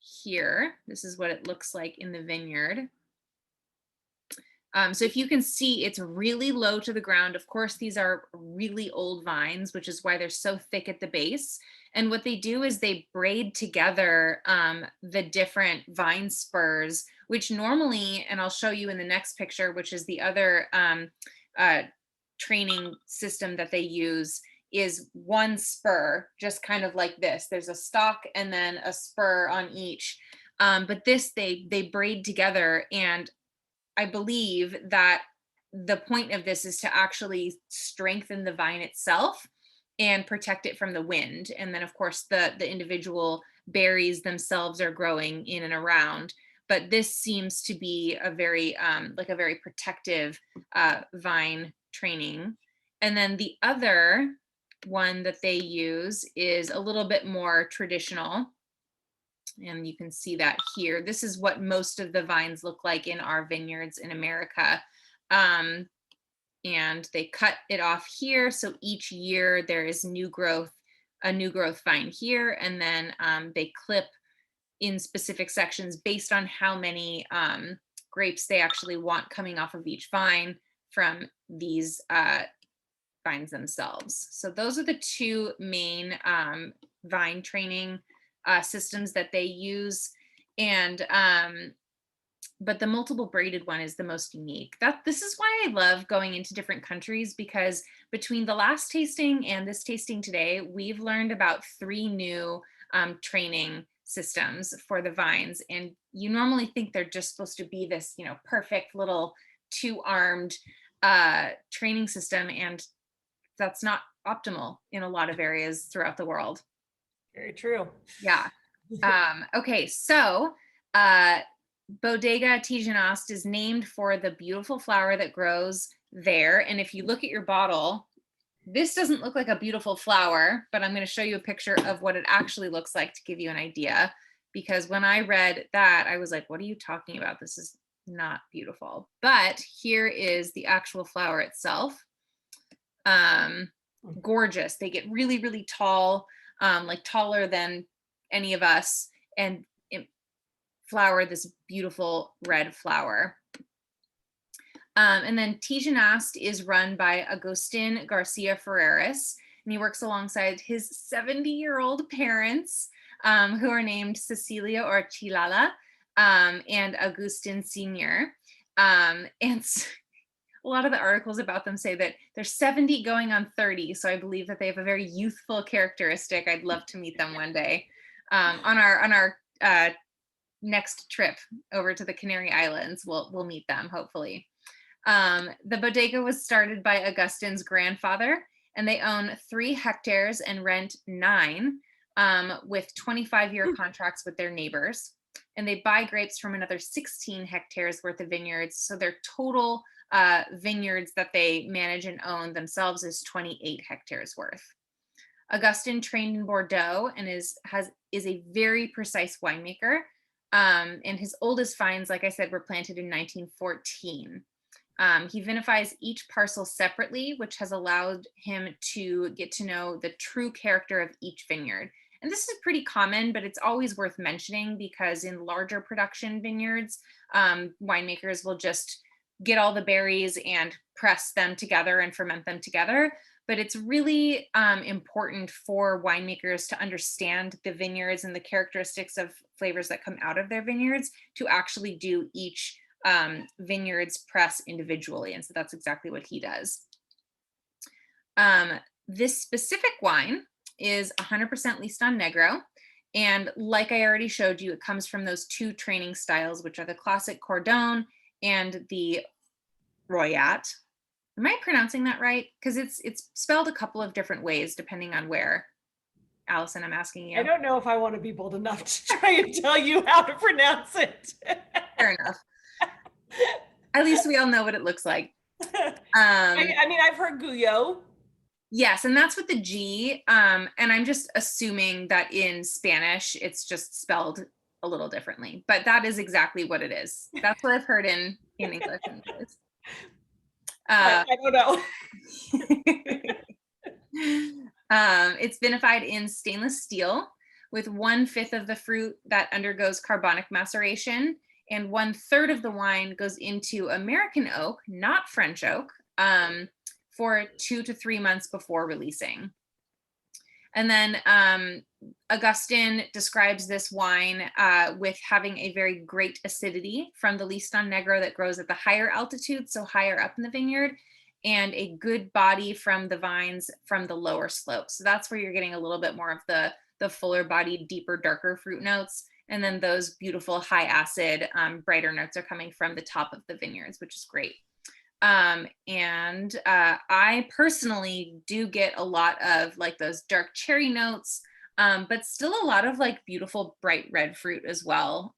here. This is what it looks like in the vineyard. So if you can see, it's really low to the ground. Of course, these are really old vines, which is why they're so thick at the base. And what they do is they braid together the different vine spurs, which normally, and I'll show you in the next picture, which is the other training system that they use is one spur, just kind of like this. There's a stalk and then a spur on each. But this, they braid together, and I believe that the point of this is to actually strengthen the vine itself and protect it from the wind. And then of course the individual berries themselves are growing in and around. But this seems to be a very like a very protective vine training. And then the other one that they use is a little bit more traditional. And you can see that here. This is what most of the vines look like in our vineyards in America. And they cut it off here. So each year there is new growth, a new growth vine here. And then they clip in specific sections based on how many grapes they actually want coming off of each vine from these vines themselves. So those are the two main vine training systems that they use. And but the multiple braided one is the most unique. This is why I love going into different countries, because between the last tasting and this tasting today, we've learned about 3 new training systems for the vines. And you normally think they're just supposed to be this, you know, perfect little 2-armed training system, and that's not optimal in a lot of areas throughout the world. Very true. Yeah. Okay, so Bodega Tijanast is named for the beautiful flower that grows there. And if you look at your bottle, this doesn't look like a beautiful flower, but I'm going to show you a picture of what it actually looks like to give you an idea. Because when I read that, I was like, what are you talking about? This is not beautiful. But here is the actual flower itself. Gorgeous. They get really, really tall, like taller than any of us, and flower this beautiful red flower. And then Tijanast is run by Agustin Garcia Ferreras, and he works alongside his 70-year-old parents, who are named Cecilia or Chilala, and Agustin Sr. And a lot of the articles about them say that they're 70 going on 30. So I believe that they have a very youthful characteristic. I'd love to meet them one day on our next trip over to the Canary Islands. We'll meet them, hopefully. The bodega was started by Augustin's grandfather, and they own 3 hectares and rent 9, with 25-year contracts with their neighbors. And they buy grapes from another 16 hectares worth of vineyards. So their total vineyards that they manage and own themselves is 28 hectares worth. Augustin trained in Bordeaux and is a very precise winemaker. And his oldest vines, like I said, were planted in 1914. He vinifies each parcel separately, which has allowed him to get to know the true character of each vineyard. And this is pretty common, but it's always worth mentioning, because in larger production vineyards, winemakers will just get all the berries and press them together and ferment them together. But it's really important for winemakers to understand the vineyards and the characteristics of flavors that come out of their vineyards to actually do each vineyard's press individually. And so that's exactly what he does. This specific wine is 100% Listan Negro. And like I already showed you, it comes from those 2 training styles, which are the classic Cordon and the Royat. Am I pronouncing that right? Because it's spelled a couple of different ways depending on where. Allison, I'm asking you. I don't know if I want to be bold enough to try and tell you how to pronounce it. Fair enough. At least we all know what it looks like. I mean, I've heard Guyot. Yes, and that's with the G. And I'm just assuming that in Spanish, it's just spelled a little differently. But that is exactly what it is. That's what I've heard in English. I don't know. It's vinified in stainless steel with 1/5 of the fruit that undergoes carbonic maceration, and 1/3 of the wine goes into American oak, not French oak, for 2 to 3 months before releasing. And then Augustin describes this wine with having a very great acidity from the Listan Negro that grows at the higher altitude, so higher up in the vineyard. and a good body from the vines from the lower slope. So that's where you're getting a little bit more of the fuller bodied, deeper, darker fruit notes. And then those beautiful high acid, brighter notes are coming from the top of the vineyards, which is great. I personally do get a lot of like those dark cherry notes, but still a lot of like beautiful bright red fruit as well.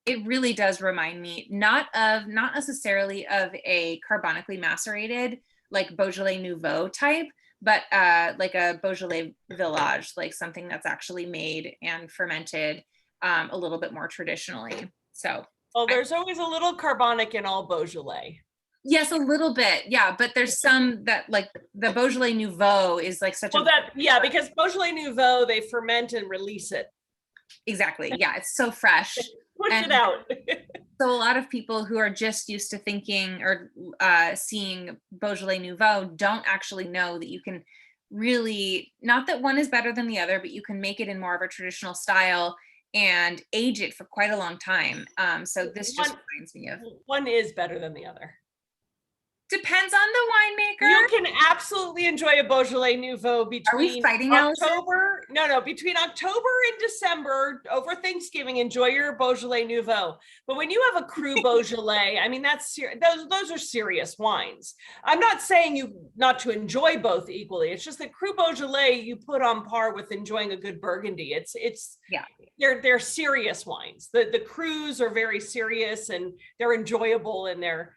It really does remind me not necessarily of a carbonically macerated like Beaujolais Nouveau type, but like a Beaujolais Village, like something that's actually made and fermented a little bit more traditionally. So, well, there's always a little carbonic in all Beaujolais. Yes, a little bit. Yeah, but there's some that like the Beaujolais Nouveau is like such because Beaujolais Nouveau, they ferment and release it. Exactly. Yeah, it's so fresh. Push it out. So a lot of people who are just used to thinking or seeing Beaujolais Nouveau don't actually know that you can really, not that one is better than the other, but you can make it in more of a traditional style and age it for quite a long time. So this just reminds me of. One is better than the other. Depends on the winemaker. You can absolutely enjoy a Beaujolais Nouveau between October. Between October and December over Thanksgiving. Enjoy your Beaujolais Nouveau. But when you have a Cru Beaujolais, I mean those are serious wines. I'm not saying you not to enjoy both equally. It's just that Cru Beaujolais you put on par with enjoying a good Burgundy. They're serious wines. The Crus are very serious and they're enjoyable and they're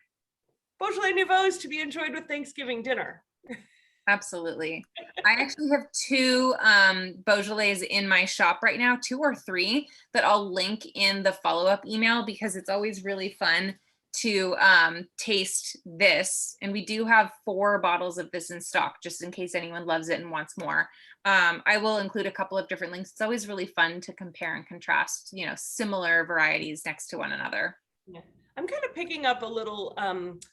Beaujolais Nouveau is to be enjoyed with Thanksgiving dinner. Absolutely. I actually have 2 Beaujolais in my shop right now, 2 or 3 that I'll link in the follow-up email because it's always really fun to taste this. And we do have 4 bottles of this in stock just in case anyone loves it and wants more. I will include a couple of different links. It's always really fun to compare and contrast, similar varieties next to one another. Yeah. I'm kind of picking up a little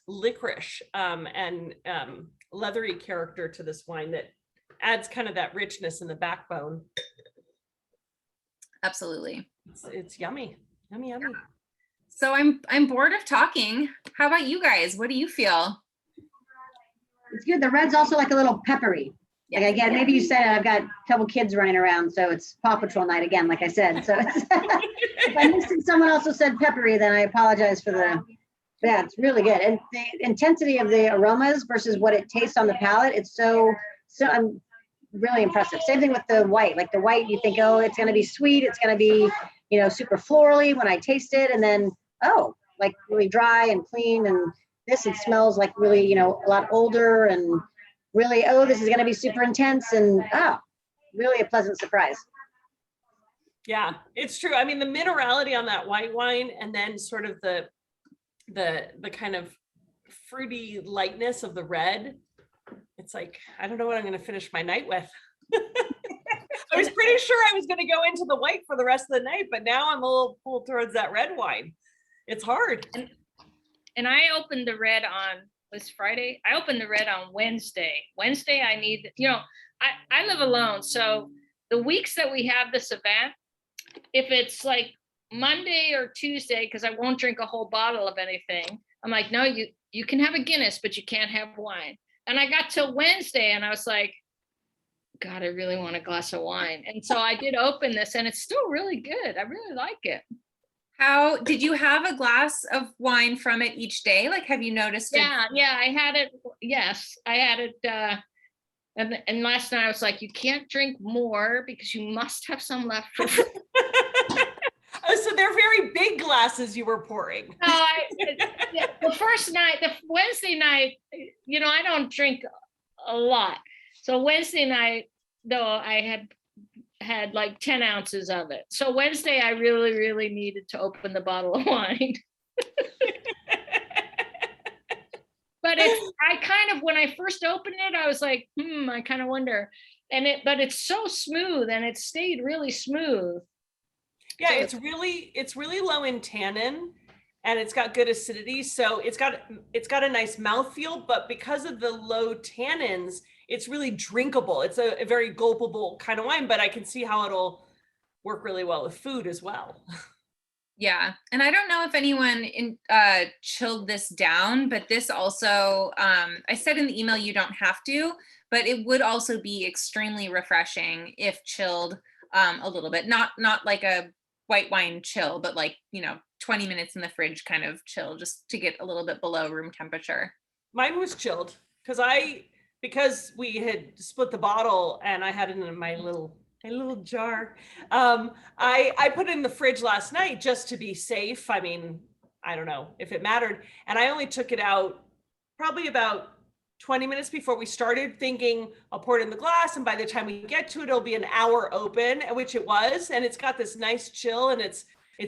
licorice and leathery character to this wine that adds kind of that richness in the backbone. Absolutely. It's yummy. Yummy. Yeah. So I'm bored of talking. How about you guys? What do you feel? It's good. The red's also like a little peppery. Like again, maybe you said I've got a couple kids running around, so it's Paw Patrol night again, like I said. So it's if I missed it, someone also said peppery, then I apologize for yeah, it's really good. And the intensity of the aromas versus what it tastes on the palate, it's so I'm really impressive. Same thing with the white. Like the white, you think, oh, it's going to be sweet, it's going to be, super florally when I taste it, and then like really dry and clean. And this, it smells like really, a lot older and really, this is going to be super intense and really a pleasant surprise. Yeah, it's true. I mean, the minerality on that white wine and then sort of the kind of fruity lightness of the red. It's like, I don't know what I'm going to finish my night with. I was pretty sure I was going to go into the white for the rest of the night, but now I'm a little pulled towards that red wine. It's hard. And I opened the red on was Friday. I opened the red on Wednesday. Wednesday, I need, I live alone. So the weeks that we have this event, if it's like Monday or Tuesday, because I won't drink a whole bottle of anything, I'm like, no, you can have a Guinness, but you can't have wine. And I got till Wednesday and I was like, God, I really want a glass of wine. And so I did open this and it's still really good. I really like it. How did you have a glass of wine from it each day? Like, have you noticed it? Yeah, I had it. Yes, I had it. And last night I was like, you can't drink more because you must have some left. Oh, so they're very big glasses you were pouring. No, the first night, the Wednesday night, I don't drink a lot. So Wednesday night, though, I had like 10 ounces of it. So Wednesday, I really, really needed to open the bottle of wine. But I kind of, when I first opened it, I was like, I kind of wonder. But it's so smooth and it stayed really smooth. Yeah, so it's really low in tannin and it's got good acidity. So it's got a nice mouthfeel, but because of the low tannins, it's really drinkable. It's a very gulpable kind of wine, but I can see how it'll work really well with food as well. Yeah. And I don't know if anyone chilled this down, but this also, I said in the email, you don't have to, but it would also be extremely refreshing if chilled a little bit, not like a white wine chill, but like, 20 minutes in the fridge kind of chill, just to get a little bit below room temperature. Mine was chilled because we had split the bottle and I had it in my little jar. I put it in the fridge last night just to be safe. I mean, I don't know if it mattered. And I only took it out probably about 20 minutes before we started, thinking I'll pour it in the glass. And by the time we get to it, it'll be an hour open, which it was. And it's got this nice chill and it's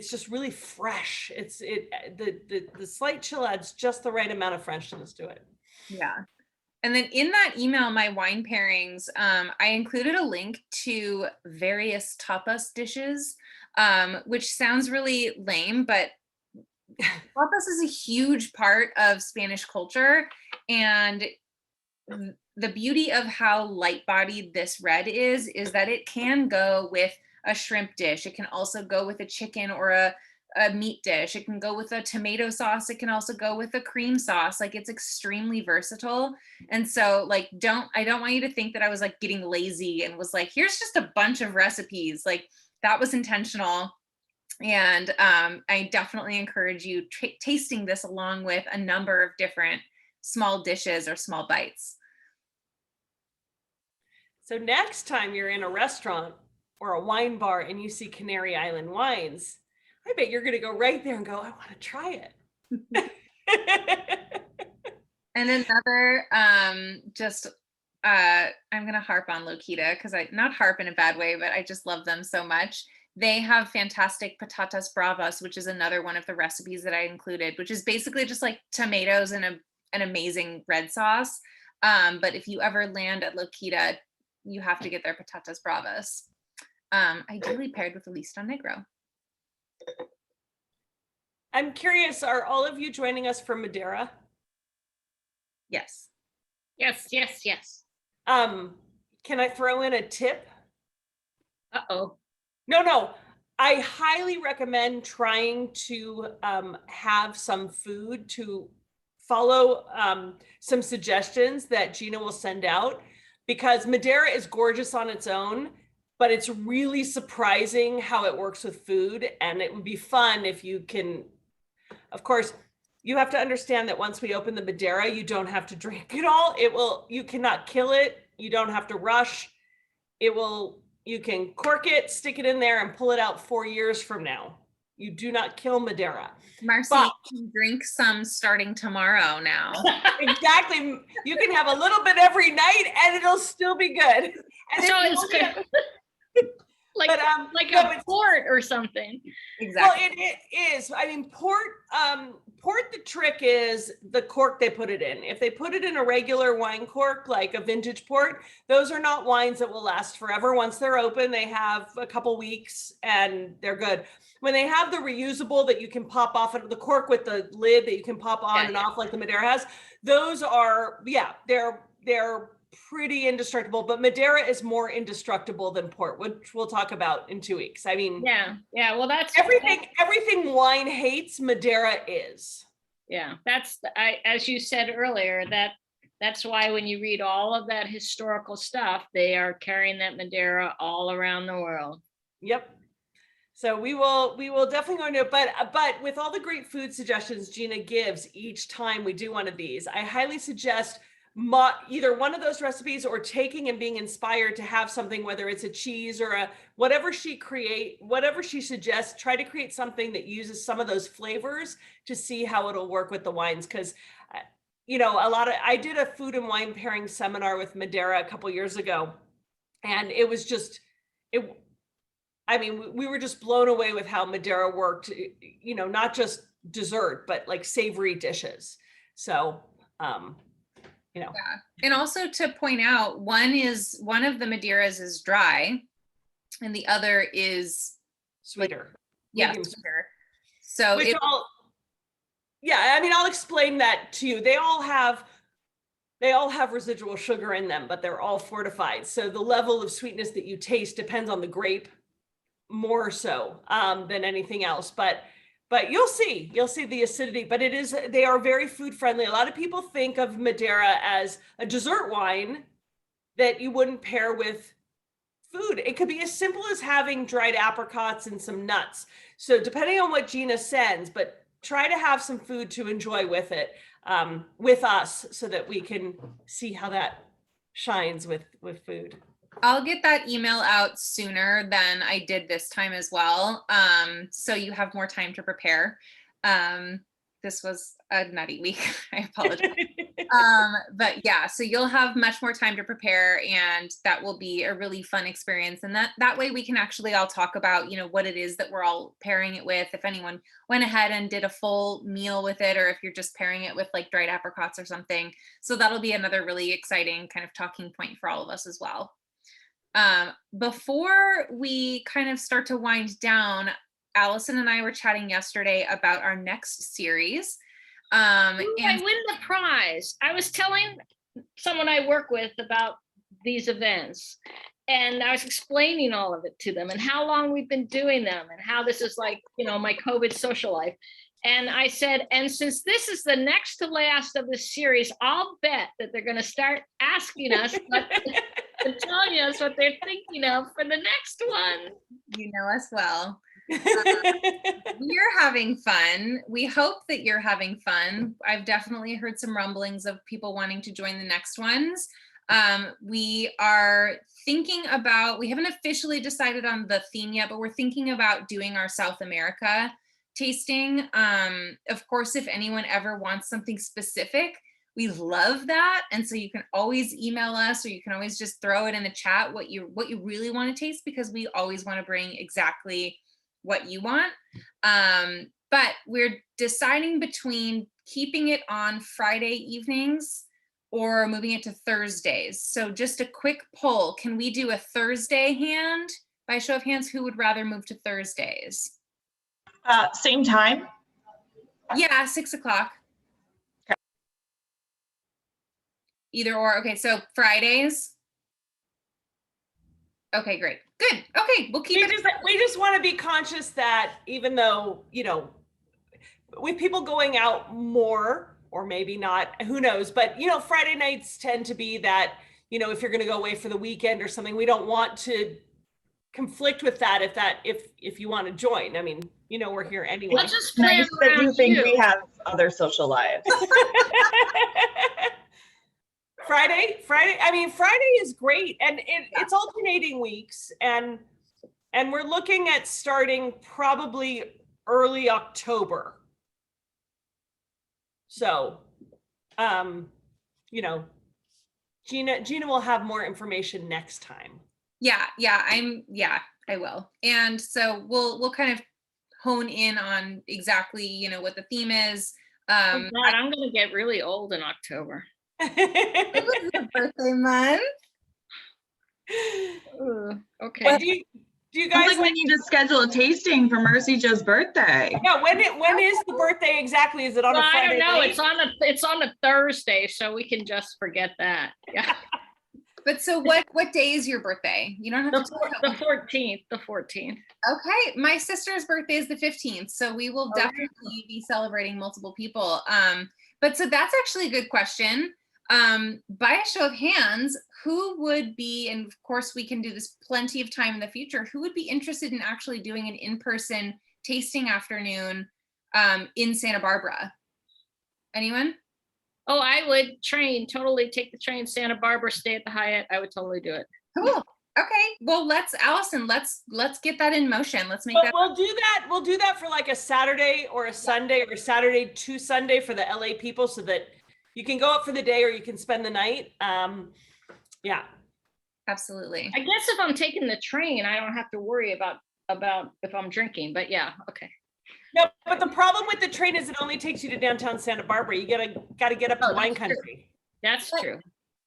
just really fresh. The slight chill adds just the right amount of freshness to it. Yeah. And then in that email, my wine pairings, I included a link to various tapas dishes, which sounds really lame, but tapas is a huge part of Spanish culture. And the beauty of how light-bodied this red is that it can go with a shrimp dish. It can also go with a chicken or a meat dish. It can go with a tomato sauce. It can also go with a cream sauce. Like, it's extremely versatile. And so like, I don't want you to think that I was like getting lazy and was like, here's just a bunch of recipes. Like, that was intentional. And I definitely encourage you tasting this along with a number of different small dishes or small bites. So next time you're in a restaurant or a wine bar and you see Canary Island wines, I bet you're going to go right there and go, I want to try it. And another, I'm going to harp on Lokita because not harp in a bad way, but I just love them so much. They have fantastic patatas bravas, which is another one of the recipes that I included, which is basically just like tomatoes and an amazing red sauce. But if you ever land at Lokita, you have to get their patatas bravas. Ideally paired with a Lista Negro. I'm curious, are all of you joining us from Madeira? Yes. Yes, yes, yes. Can I throw in a tip? Uh-oh. No. I highly recommend trying to have some food to follow some suggestions that Gina will send out, because Madeira is gorgeous on its own, but it's really surprising how it works with food. And it would be fun if you can, of course, you have to understand that once we open the Madeira, you don't have to drink it all. You cannot kill it. You don't have to rush. You can cork it, stick it in there and pull it out 4 years from now. You do not kill Madeira. Marcy, you can drink some starting tomorrow now. Exactly. You can have a little bit every night and it'll still be good. And so it's good. Like a port or something. Exactly. Well, it is. I mean, port, the trick is the cork they put it in. If they put it in a regular wine cork, like a vintage port, those are not wines that will last forever. Once they're open, they have a couple weeks and they're good. When they have the reusable that you can pop off, the cork with the lid that you can pop on and off like the Madeira has, those are, they're pretty indestructible, but Madeira is more indestructible than port, which we'll talk about in 2 weeks. I mean, yeah. Well, that's everything wine hates, Madeira is. Yeah, as you said earlier, that's why when you read all of that historical stuff, they are carrying that Madeira all around the world. Yep. So we will definitely go into it, but with all the great food suggestions Gina gives each time we do one of these, I highly suggest either one of those recipes or taking and being inspired to have something, whether it's a cheese or whatever she suggests, try to create something that uses some of those flavors to see how it'll work with the wines. Because I did a food and wine pairing seminar with Madeira a couple years ago, and it was just we were just blown away with how Madeira worked, not just dessert, but like savory dishes. So Yeah. And also to point out, one of the Madeiras is dry and the other is sweeter. Sweeter. So I'll explain that to you. They all have residual sugar in them, but they're all fortified. So the level of sweetness that you taste depends on the grape more so than anything else. But but you'll see the acidity, but they are very food friendly. A lot of people think of Madeira as a dessert wine that you wouldn't pair with food. It could be as simple as having dried apricots and some nuts. So depending on what Gina sends, but try to have some food to enjoy with it, with us, so that we can see how that shines with food. I'll get that email out sooner than I did this time as well. So you have more time to prepare. This was a nutty week. I apologize. But yeah, so you'll have much more time to prepare, and that will be a really fun experience. And that way we can actually all talk about, what it is that we're all pairing it with. If anyone went ahead and did a full meal with it, or if you're just pairing it with like dried apricots or something. So that'll be another really exciting kind of talking point for all of us as well. Before we kind of start to wind down, Allison and I were chatting yesterday about our next series. I win the prize. I was telling someone I work with about these events, and I was explaining all of it to them and how long we've been doing them and how this is like, my COVID social life. And I said, and since this is the next to last of this series, I'll bet that they're going to start asking us and telling us what they're thinking of for the next one. You know us well. We're having fun. We hope that you're having fun. I've definitely heard some rumblings of people wanting to join the next ones. We are thinking about, we haven't officially decided on the theme yet, but we're thinking about doing our South America tasting. Of course, if anyone ever wants something specific, we love that. And so you can always email us, or you can always just throw it in the chat what you really want to taste, because we always want to bring exactly what you want. But we're deciding between keeping it on Friday evenings or moving it to Thursdays. So just a quick poll. Can we do a Thursday hand? By show of hands, who would rather move to Thursdays? Same time? Yeah, 6 o'clock. Okay. Either or. Okay, so Fridays. Okay, great. Good. Okay, we'll keep it. We just want to be conscious that even though, with people going out more, or maybe not, who knows, but Friday nights tend to be that, if you're going to go away for the weekend or something, we don't want to conflict with that if you want to join. I mean, we're here anyway. Let's just plan Nice that you think you. we have other social lives. Friday. I mean, Friday is great, and it's alternating weeks, and we're looking at starting probably early October. So, Gina will have more information next time. Yeah, I will. And so we'll kind of hone in on exactly, what the theme is. Oh God, I'm going to get really old in October. It was your birthday month. Okay. But do you guys we need to schedule a tasting for Mercy Jo's birthday? Yeah, when is the birthday exactly? Is it on a Friday? I don't know. Night? It's on a Thursday, so we can just forget that. Yeah. But so what day is your birthday? You don't have to The 14th. The 14th. Okay, my sister's birthday is the 15th, so we will definitely be celebrating multiple people. But so that's actually a good question. By a show of hands, who would be, and of course we can do this plenty of time in the future, who would be interested in actually doing an in-person tasting afternoon in Santa Barbara? Anyone? Oh, I would totally take the train, Santa Barbara, stay at the Hyatt. I would totally do it. Cool. Okay. Well, Allison, let's get that in motion. Let's make that. We'll do that for like a Saturday or a Sunday, or Saturday to Sunday for the LA people, so that you can go up for the day or you can spend the night. Yeah. Absolutely. I guess if I'm taking the train, I don't have to worry about if I'm drinking, but yeah. Okay. No, but the problem with the train is it only takes you to downtown Santa Barbara. You gotta get up to wine country. That's true.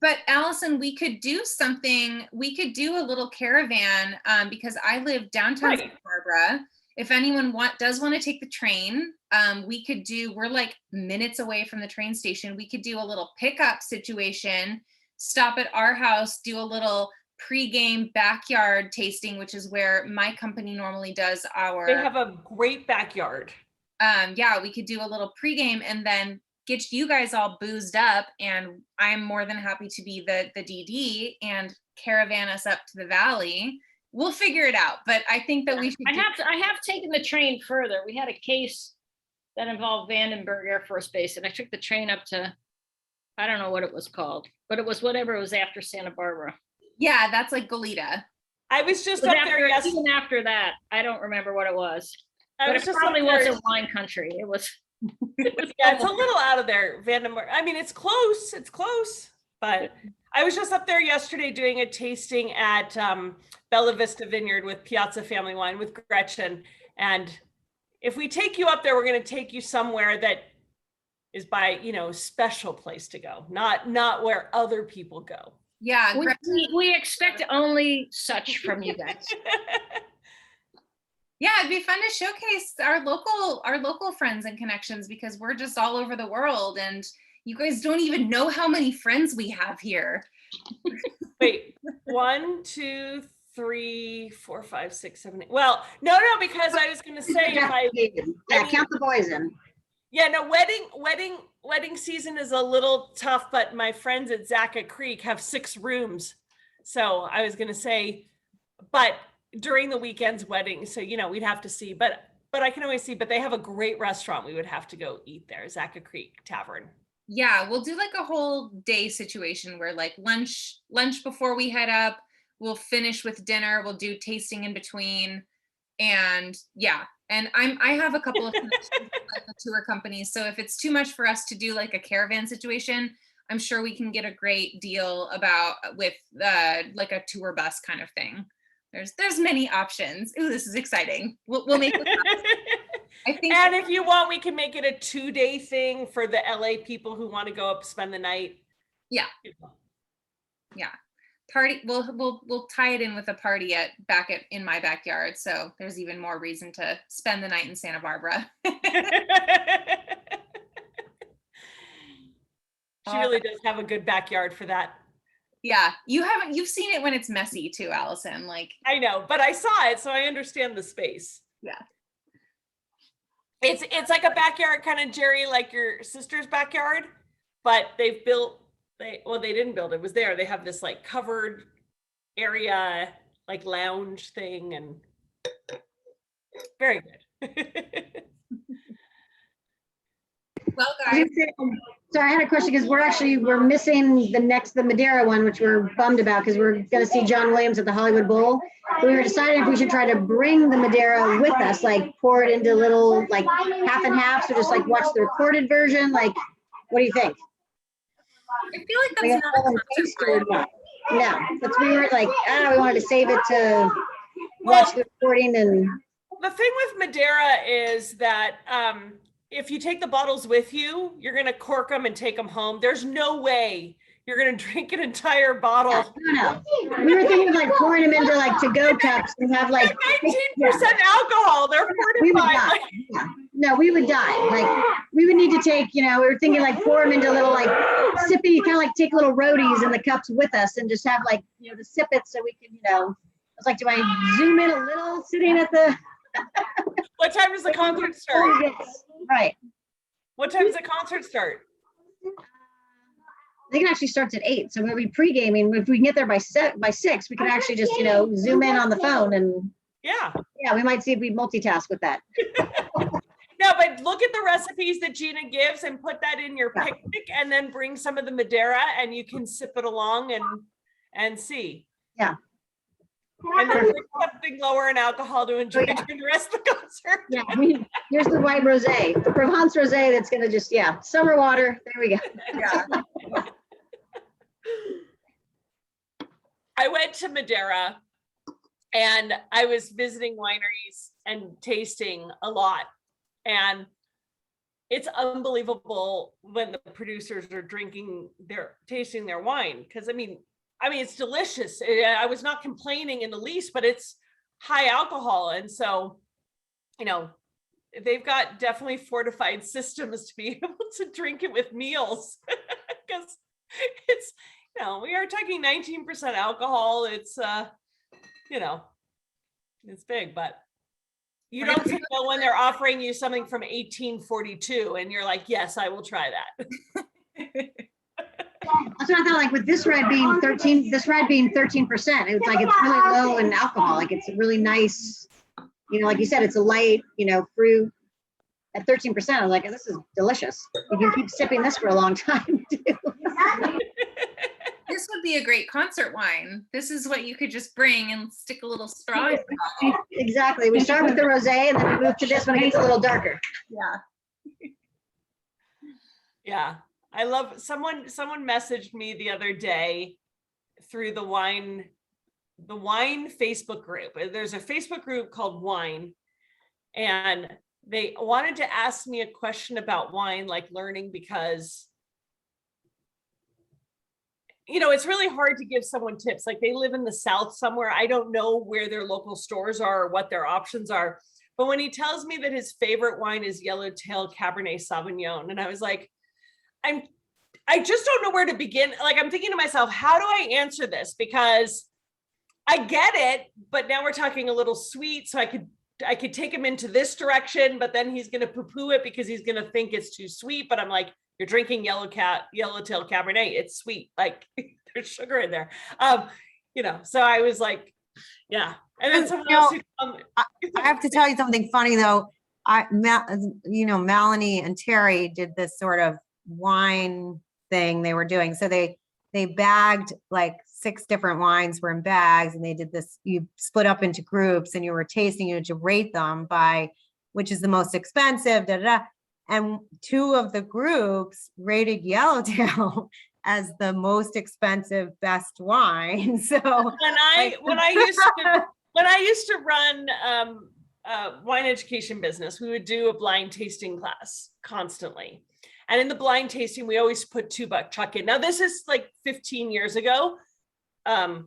But Allison, we could do something. We could do a little caravan because I live downtown Santa Barbara. If anyone does want to take the train, we're like minutes away from the train station. We could do a little pickup situation, stop at our house, do a little pre-game backyard tasting, which is where my company normally does our. They have a great backyard. yeah, we could do a little pregame and then get you guys all boozed up, and I'm more than happy to be the DD and caravan us up to the valley. We'll figure it out, but I think that we should. I have taken the train further. We had a case that involved Vandenberg Air Force Base, and I took the train up to, I don't know what it was called, but it was whatever it was after Santa Barbara. Yeah, that's like Goleta. I was just up there yesterday. Even after that, I don't remember what it was. But it just probably wasn't wine country. It was. Yeah, it's a little out of there, Vandenberg. I mean, it's close, but I was just up there yesterday doing a tasting at Bella Vista Vineyard with Piazza Family Wine with Gretchen. And if we take you up there, we're going to take you somewhere that is by, special place to go, not where other people go. Yeah, we expect only such from you guys. Yeah, it'd be fun to showcase our local friends and connections, because we're just all over the world, and you guys don't even know how many friends we have here. Wait, 1, 2, 3, 4, 5, 6, 7, 8. Well, no, because I was going to say, count the boys in. Yeah, no, wedding season is a little tough, but my friends at Zacca Creek have 6 rooms. So I was going to say, but during the weekend's wedding, so we'd have to see, but I can always see, but they have a great restaurant. We would have to go eat there, Zacca Creek Tavern. Yeah, we'll do like a whole day situation where like lunch before we head up, we'll finish with dinner, we'll do tasting in between, and yeah. And I have a couple of tour companies, so if it's too much for us to do like a caravan situation, I'm sure we can get a great deal with like a tour bus kind of thing. There's many options. Ooh, this is exciting. We'll make it happen. I think. And if you want, we can make it a 2-day thing for the LA people who want to go up, spend the night. Yeah. Yeah. Party. We'll tie it in with a party in my backyard. So there's even more reason to spend the night in Santa Barbara. She really does have a good backyard for that. Yeah, you've seen it when it's messy too, Allison. Like, I know, but I saw it, so I understand the space. Yeah. It's like a backyard kind of, Jerry, like your sister's backyard, but they didn't build it. It was there. They have this like covered area, like lounge thing, and very good. Well, guys. So I had a question, because we're missing the Madeira one, which we're bummed about, because we're going to see John Williams at the Hollywood Bowl. We were deciding if we should try to bring the Madeira with us, like pour it into little like half and half, so just like watch the recorded version. Like, what do you think? I feel like that's not no, but we were like, we wanted to save it to watch the recording. And the thing with Madeira is that if you take the bottles with you, you're going to cork them and take them home. There's no way you're going to drink an entire bottle. No. We were thinking of like pouring them into like to-go cups and have like 19% alcohol. They're fortified. No, we would die. Like, we would need to take, we were thinking like pour them into little like sippy, kind of like take little roadies in the cups with us and just have like, to sip it so we can, I was like, do I zoom in a little sitting at the... What time does the concert start? Right. What time does the concert start? I think it actually starts at 8. So we'll be pre-gaming. If we can get there by 6, we can actually just, zoom in on the phone and yeah, we might see if we multitask with that. No, but look at the recipes that Gina gives and put that in your picnic, and then bring some of the Madeira and you can sip it along and see. Yeah. And then bring something lower in alcohol to enjoy during the rest of the concert. Yeah, here's the white rosé, the Provence rosé that's gonna just, summer water. There we go. Yeah. I went to Madeira and I was visiting wineries and tasting a lot. And it's unbelievable when the producers are tasting their wine. Because I mean, it's delicious. I was not complaining in the least, but it's high alcohol. And so, they've got definitely fortified systems to be able to drink it with meals. Because it's, we are talking 19% alcohol. It's, it's big, but You don't say no when they're offering you something from 1842 and you're like, yes, I will try that. That's what I thought, like with this red being 13%, it's like, it's really low in alcohol. Like it's a really nice, like you said, it's a light, fruit at 13%. I was like, this is delicious. You can keep sipping this for a long time too. This would be a great concert wine. This is what you could just bring and stick a little straw in the bottle. Exactly. We start with the rosé and then we move to this when it gets a little darker. Yeah. Yeah. I love someone messaged me the other day through the wine Facebook group. There's a Facebook group called Wine, and they wanted to ask me a question about wine, like learning, because it's really hard to give someone tips. Like they live in the South somewhere. I don't know where their local stores are or what their options are. But when he tells me that his favorite wine is Yellowtail Cabernet Sauvignon, and I was like, I just don't know where to begin. Like, I'm thinking to myself, how do I answer this? Because I get it, but now we're talking a little sweet. So I could take him into this direction, but then he's going to poo-poo it because he's going to think it's too sweet. But I'm like, you're drinking Yellowtail Cabernet. It's sweet. Like there's sugar in there. So I was like, yeah. And then someone else I have to tell you something funny though. Melanie and Terry did this sort of wine thing they were doing. So they bagged like 6 different wines were in bags, and they did this, you split up into groups and you were tasting, you had to rate them by which is the most expensive, and 2 of the groups rated Yellowtail as the most expensive best wine. So when I used to run wine education business, we would do a blind tasting class constantly. And in the blind tasting, we always put 2 buck chuck in. Now this is like 15 years ago, or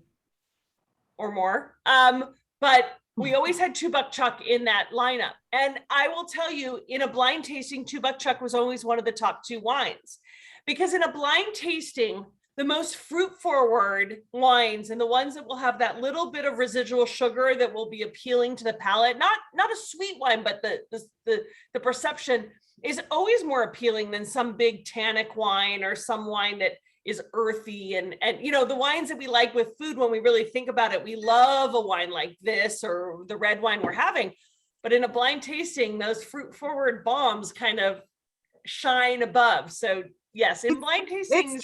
more. But we always had 2 buck chuck in that lineup. And I will tell you, in a blind tasting, 2 buck chuck was always one of the top 2 wines, because in a blind tasting, the most fruit forward wines and the ones that will have that little bit of residual sugar that will be appealing to the palate, not a sweet wine, but the perception is always more appealing than some big tannic wine or some wine that is earthy. And the wines that we like with food, when we really think about it, we love a wine like this or the red wine we're having. But in a blind tasting, those fruit forward bombs kind of shine above. So yes, in blind tasting.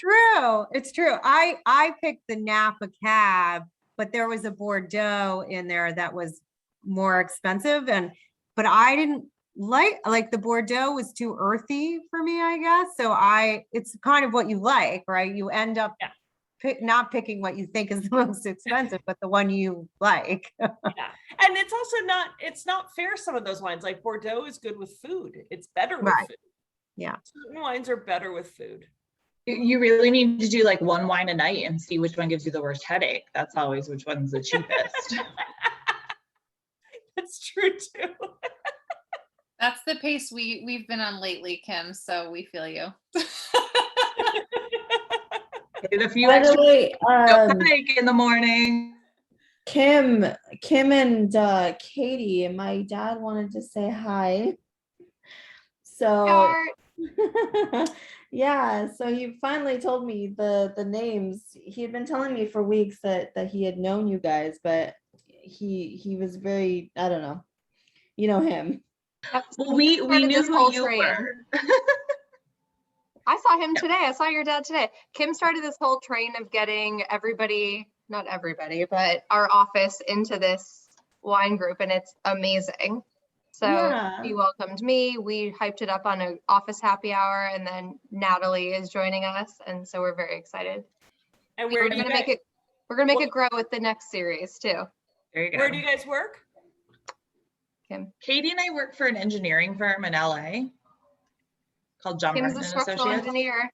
It's true. I picked the Napa Cab, but there was a Bordeaux in there that was more expensive, but I didn't like the Bordeaux was too earthy for me, I guess. So it's kind of what you like, right? You end up not picking what you think is the most expensive, but the one you like. Yeah. And it's also it's not fair. Some of those wines, like Bordeaux, is good with food. It's better with food. Yeah. Certain wines are better with food. You really need to do like one wine a night and see which one gives you the worst headache. That's always which one's the cheapest. That's true too. That's the pace we've been on lately, Kim. So we feel you. A few By extra the way, headache in the morning. Kim and Katie, my dad wanted to say hi. So yeah, so he finally told me the names. He had been telling me for weeks that he had known you guys, but he was very, I don't know. You know him. Well, we knew who you were. I saw him today. I saw your dad today. Kim started this whole train of getting everybody, not everybody, but our office into this wine group, and it's amazing. So he welcomed me. We hyped it up on an office happy hour, and then Natalie is joining us, and so we're very excited. And we're gonna make it grow with the next series too. There you go. Where do you guys work? Kim. Katie and I work for an engineering firm in LA called John Kim's Martin a structural Associates. engineer.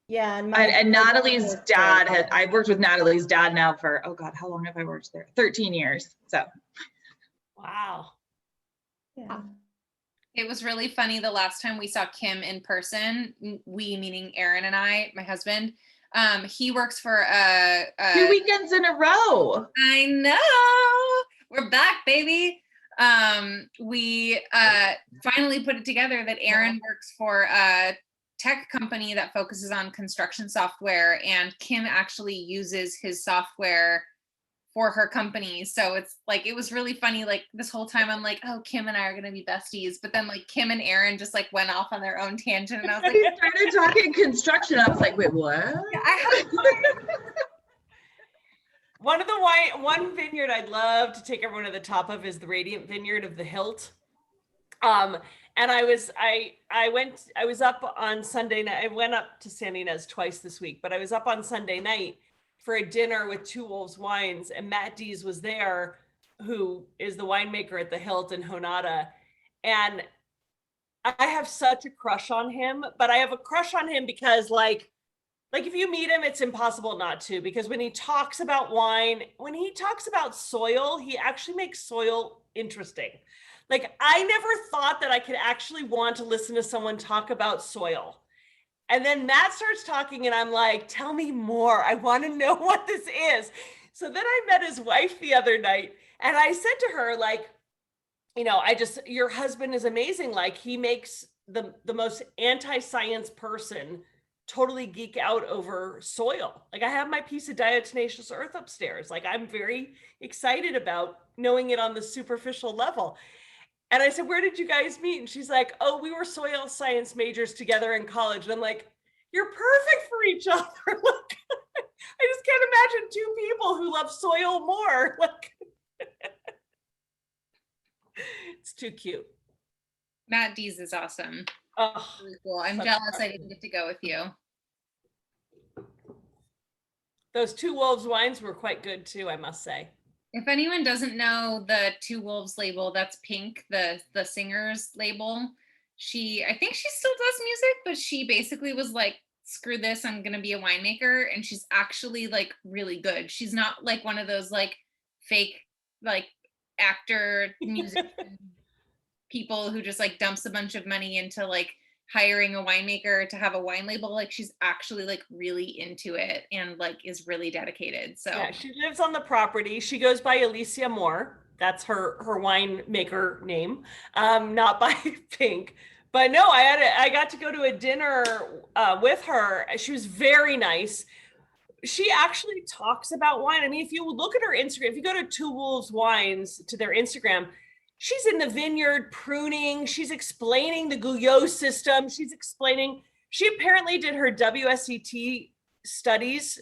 Yeah, And Natalie's dad I've worked with Natalie's dad now for, oh God, how long have I worked there? 13 years. So. Wow. Yeah. It was really funny the last time we saw Kim in person, we meaning Aaron and I, my husband, he works for 2 weekends in a row. I know. We're back, baby. we finally put it together that Erin works for a tech company that focuses on construction software, and Kim actually uses his software for her company. So it's like, it was really funny. Like this whole time I'm like, oh, Kim and I are going to be besties. But then like Kim and Erin just like went off on their own tangent. And I was like, We started talking construction. I was like, wait, what? Yeah, I have One vineyard I'd love to take everyone to the top of is the Radiant Vineyard of the Hilt. And I was up on Sunday night. I went up to San Ynez twice this week, but I was up on Sunday night for a dinner with Two Wolves Wines, and Matt Dees was there, who is the winemaker at the Hilt in Honada. And I have such a crush on him, but I have a crush on him because like if you meet him, it's impossible not to, because when he talks about wine, when he talks about soil, he actually makes soil interesting. Like I never thought that I could actually want to listen to someone talk about soil. And then Matt starts talking and I'm like, tell me more. I want to know what this is. So then I met his wife the other night and I said to her, like, you know, your husband is amazing. Like he makes the most anti-science person totally geek out over soil. Like I have my piece of diatomaceous earth upstairs. Like I'm very excited about knowing it on the superficial level. And I said, where did you guys meet? And she's like, oh, we were soil science majors together in college. And I'm like, you're perfect for each other. Like, I just can't imagine two people who love soil more. Like, it's too cute. Matt Dees is awesome. Oh, Really cool. I'm jealous I didn't get to go with you. Those Two Wolves wines were quite good too, I must say. If anyone doesn't know the Two Wolves label, that's Pink, the singer's label. I think she still does music, but she basically was like, screw this, I'm gonna be a winemaker. And she's actually like really good. She's not like one of those like fake like actor music people who just like dumps a bunch of money into like hiring a winemaker to have a wine label. Like she's actually like really into it and like is really dedicated. So yeah, she lives on the property. She goes by Alicia Moore. That's her winemaker name, not by Pink. But no, I got to go to a dinner with her. She was very nice. She actually talks about wine. I mean, if you look at her Instagram, if you go to Two Wolves Wines to their Instagram, she's in the vineyard pruning. She's explaining the Guyot system. She apparently did her WSET studies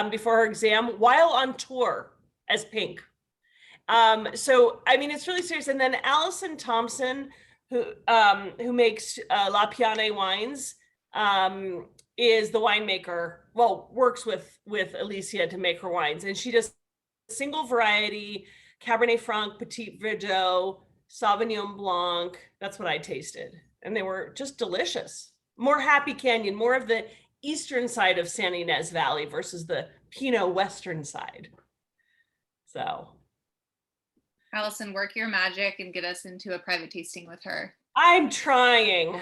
before her exam while on tour as Pink. So, I mean, it's really serious. And then Allison Thompson, who makes La Piane wines, is the winemaker, well, works with Alicia to make her wines. And she does single variety, Cabernet Franc, Petit Verdot, Sauvignon Blanc. That's what I tasted. And they were just delicious. More Happy Canyon, more of the eastern side of San Ynez Valley versus the Pinot western side. So. Allison, work your magic and get us into a private tasting with her. I'm trying.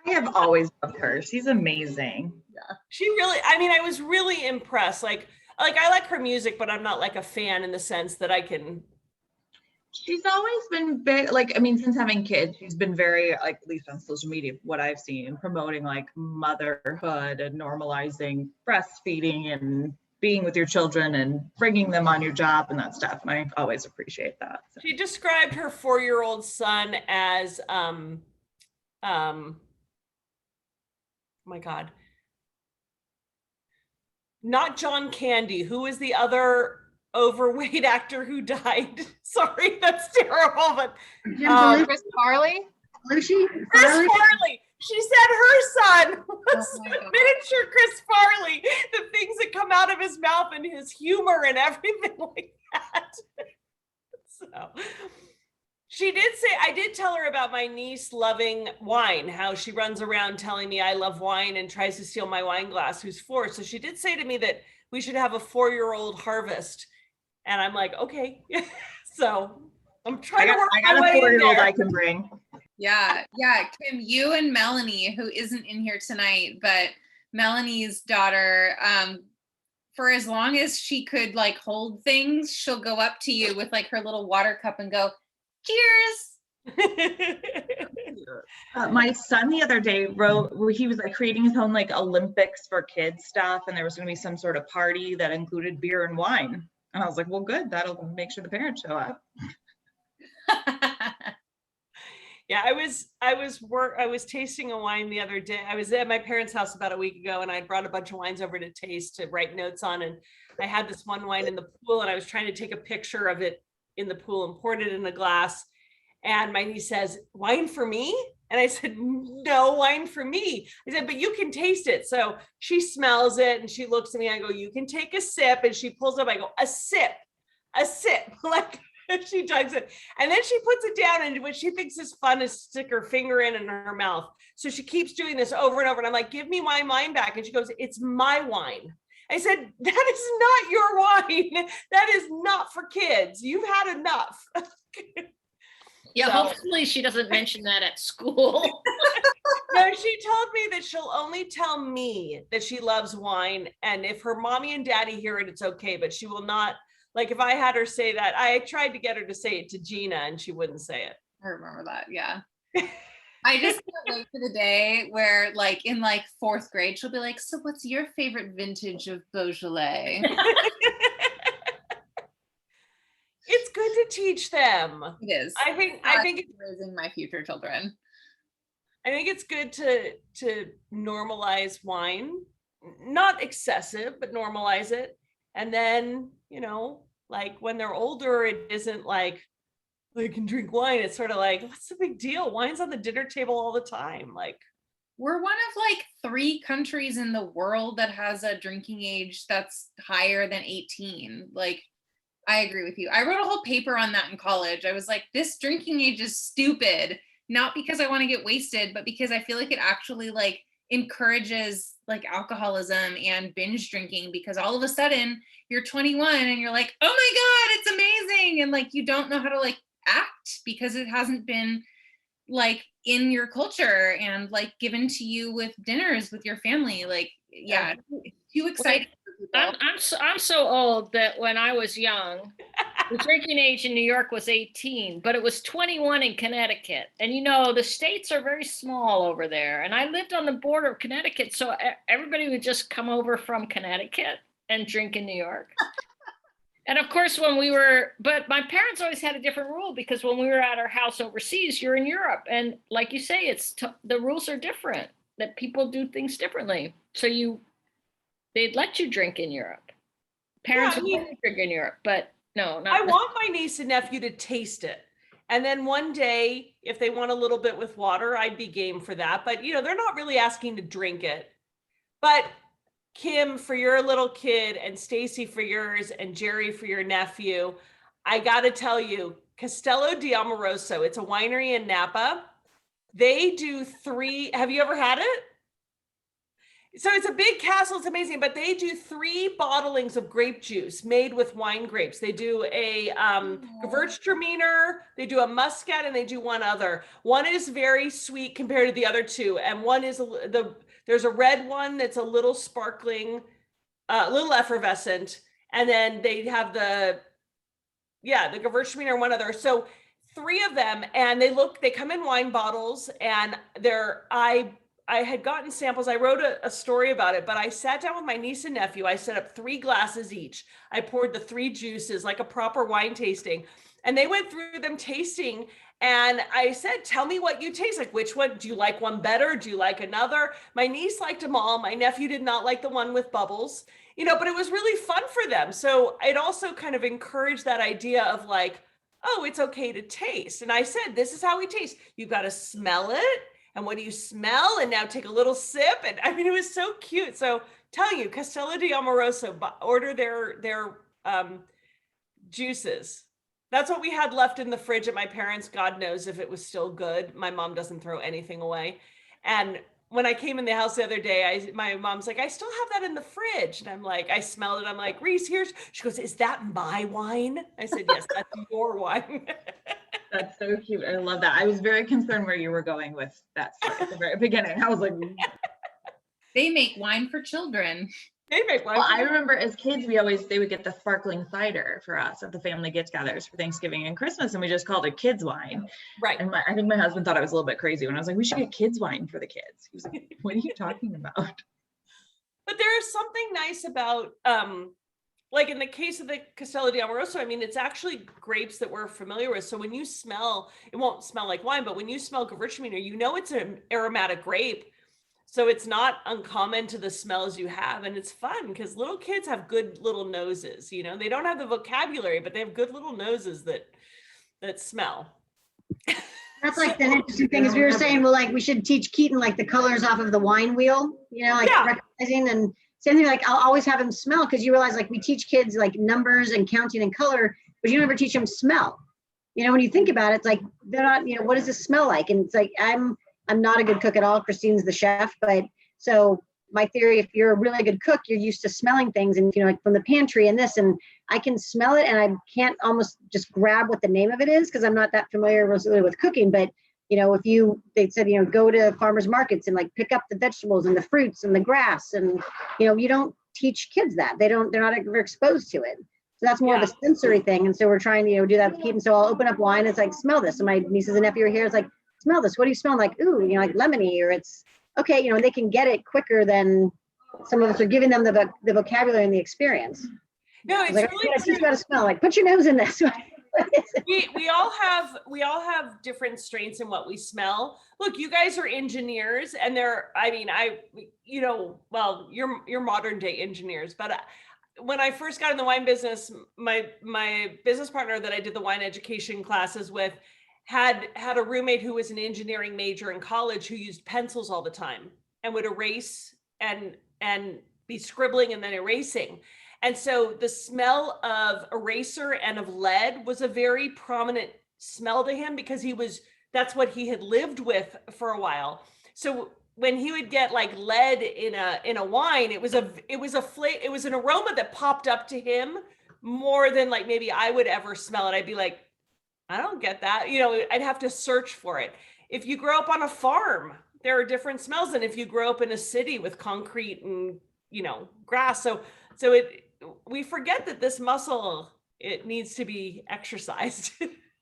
I have always loved her. She's amazing. Yeah. She really, I mean, I was really impressed. Like I like her music, but I'm not like a fan in the sense that I can. She's always been big, like, I mean, since having kids, she's been very, like, at least on social media, what I've seen, promoting like motherhood and normalizing breastfeeding and being with your children and bringing them on your job and that stuff. And I always appreciate that. So. She described her 4-year-old son as, my God, not John Candy. Who is the other overweight actor who died? Sorry, that's terrible, but Chris Farley. Lucy? Chris Farley. She said her son was miniature Chris Farley. The things that come out of his mouth and his humor and everything like that. So she did say, I did tell her about my niece loving wine, how she runs around telling me I love wine and tries to steal my wine glass, who's 4. So she did say to me that we should have a 4-year-old harvest. And I'm like, okay. So I'm trying to work my way in there. I got a 4-year-old I can bring. Yeah. Kim, you and Melanie, who isn't in here tonight, but Melanie's daughter for as long as she could like hold things, she'll go up to you with like her little water cup and go, cheers. My son the other day wrote, he was like creating his own like Olympics for kids stuff, and there was going to be some sort of party that included beer and wine. And I was like, well, good, that'll make sure the parents show up. Yeah, I was tasting a wine the other day. I was at my parents' house about a week ago, and I brought a bunch of wines over to taste, to write notes on. And I had this one wine in the pool, and I was trying to take a picture of it in the pool and poured it in a glass. And my niece says, wine for me? And I said, no, wine for me. I said, but you can taste it. So she smells it and she looks at me. I go, you can take a sip. And she pulls up. I go, a sip. Like, she chugs it. And then she puts it down. And what she thinks is fun is stick her finger in her mouth. So she keeps doing this over and over. And I'm like, give me my wine back. And she goes, it's my wine. I said, that is not your wine. That is not for kids. You've had enough. Yeah, So, hopefully she doesn't mention that at school. no, she told me that she'll only tell me that she loves wine. And if her mommy and daddy hear it, it's okay. But she will not, like if I had her say that, I tried to get her to say it to Gina and she wouldn't say it. I remember that, yeah. I just can't wait for the day where like in like 4th grade, she'll be like, so what's your favorite vintage of Beaujolais? It's good to teach them. It is. I think it's raising my future children. I think it's good to normalize wine, not excessive, but normalize it. And then, you know, like when they're older, it isn't like they can drink wine. It's sort of like, what's the big deal? Wine's on the dinner table all the time. Like, we're one of like 3 countries in the world that has a drinking age that's higher than 18. Like, I agree with you. I wrote a whole paper on that in college. I was like, this drinking age is stupid, not because I want to get wasted, but because I feel like it actually like encourages like alcoholism and binge drinking, because all of a sudden you're 21 and you're like, oh my God, it's amazing. And like, you don't know how to like act because it hasn't been like in your culture and like given to you with dinners with your family. Like, yeah, it's too exciting. I'm so old that when I was young, the drinking age in New York was 18, but it was 21 in Connecticut. And you know, the states are very small over there. And I lived on the border of Connecticut, so everybody would just come over from Connecticut and drink in New York. And of course, but my parents always had a different rule, because when we were at our house overseas, you're in Europe. And like you say, the rules are different, that people do things differently. So they'd let you drink in Europe. Parents would let you drink in Europe, but no, not. I want my niece and nephew to taste it. And then one day, if they want a little bit with water, I'd be game for that. But, you know, they're not really asking to drink it. But Kim, for your little kid, and Stacy for yours, and Jerry for your nephew, I got to tell you, Castello di Amoroso, it's a winery in Napa. They do 3, have you ever had it? So it's a big castle, it's amazing, but they do 3 bottlings of grape juice made with wine grapes. They do a Gewürztraminer, they do a Muscat, and they do one other. One is very sweet compared to the other 2, and one is there's a red one that's a little sparkling, a little effervescent, and then they have the Gewürztraminer and one other. So 3 of them, and they come in wine bottles, and I had gotten samples. I wrote a story about it, but I sat down with my niece and nephew. I set up 3 glasses each. I poured the 3 juices like a proper wine tasting, and they went through them tasting. And I said, tell me what you taste. Like, which one, do you like one better? Do you like another? My niece liked them all. My nephew did not like the one with bubbles, you know, but it was really fun for them. So it also kind of encouraged that idea of like, oh, it's okay to taste. And I said, this is how we taste. You've got to smell it. And what do you smell? And now take a little sip. And I mean, it was so cute. So telling you, Castello di Amoroso, order their juices. That's what we had left in the fridge at my parents'. God knows if it was still good. My mom doesn't throw anything away. And when I came in the house the other day, my mom's like, I still have that in the fridge. And I'm like, I smelled it. I'm like, Reese, she goes, is that my wine? I said, yes, that's your wine. That's so cute. I love that. I was very concerned where you were going with that story at the very beginning. I was like, they make wine for children. They make wine. Well, I remember as kids, they would get the sparkling cider for us at the family get-togethers for Thanksgiving and Christmas, and we just called it kids wine. Right. And I think my husband thought I was a little bit crazy when I was like, we should get kids wine for the kids. He was like, what are you talking about? But there is something nice about, like in the case of the Castello di Amoroso, I mean, it's actually grapes that we're familiar with. So when you smell, it won't smell like wine, but when you smell Gewürztraminer, you know it's an aromatic grape. So it's not uncommon to the smells you have. And it's fun because little kids have good little noses, you know, they don't have the vocabulary, but they have good little noses that smell. That's like the interesting thing is we were saying, well, like we should teach Keaton like the colors off of the wine wheel, you know, like recognizing, and same thing, like I'll always have him smell, because you realize like we teach kids like numbers and counting and color, but you never teach them smell. You know, when you think about it, it's like they're not, you know, what does this smell like? And it's like I'm not a good cook at all. Christine's the chef, but so my theory, if you're a really good cook, you're used to smelling things, and you know, like from the pantry and this, and I can smell it, and I can't almost just grab what the name of it is because I'm not that familiar with cooking. But you know, they said, you know, go to farmers markets and like pick up the vegetables and the fruits and the grass, and you know, you don't teach kids that. They're not ever exposed to it. So that's more of a sensory thing. And so we're trying to, you know, do that with Keaton. So I'll open up wine. It's like, smell this. And my nieces and nephew are here. It's like, smell this. What do you smell? Like, ooh, you know, like lemony, or it's okay, you know, and they can get it quicker than some of us are giving them the vocabulary and the experience. No, it's like, really teach you how to smell. Like, put your nose in this. we all have different strengths in what we smell. Look, you guys are engineers, and you know, well, you're modern day engineers, but when I first got in the wine business, my business partner that I did the wine education classes with had a roommate who was an engineering major in college who used pencils all the time and would erase and be scribbling and then erasing. And so the smell of eraser and of lead was a very prominent smell to him because that's what he had lived with for a while. So when he would get like lead in a wine, it was an aroma that popped up to him more than like maybe I would ever smell it. I'd be like, I don't get that. You know, I'd have to search for it. If you grow up on a farm, there are different smells than if you grow up in a city with concrete and, you know, grass. So we forget that this muscle, it needs to be exercised.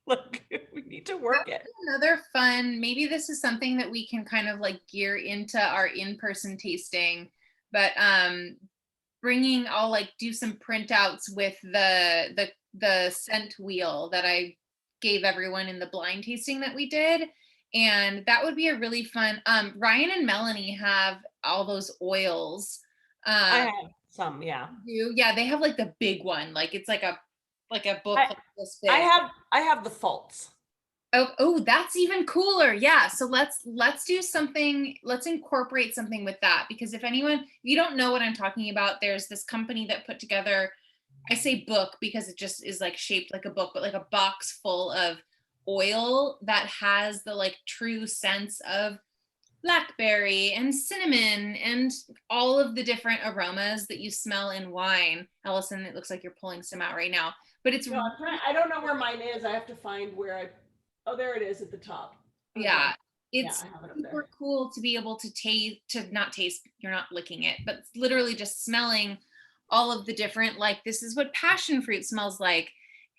Like we need to work it. Another fun, maybe this is something that we can kind of like gear into our in-person tasting, but I'll like do some printouts with the scent wheel that I gave everyone in the blind tasting that we did. And that would be a really fun, Ryan and Melanie have all those oils. I have some, yeah. Yeah, they have like the big one. Like it's like a book like this big. I have the faults. Oh, that's even cooler. Yeah. So let's do something, let's incorporate something with that, because if you don't know what I'm talking about, there's this company that put together, I say book because it just is like shaped like a book, but like a box full of oil that has the like true sense of blackberry and cinnamon and all of the different aromas that you smell in wine. Allison, it looks like you're pulling some out right now, but it's no, I don't know where mine is. I have to find where there it is at the top. Okay. Yeah, it's super cool to be able to not taste, you're not licking it, but literally just smelling all of the different, like, this is what passion fruit smells like.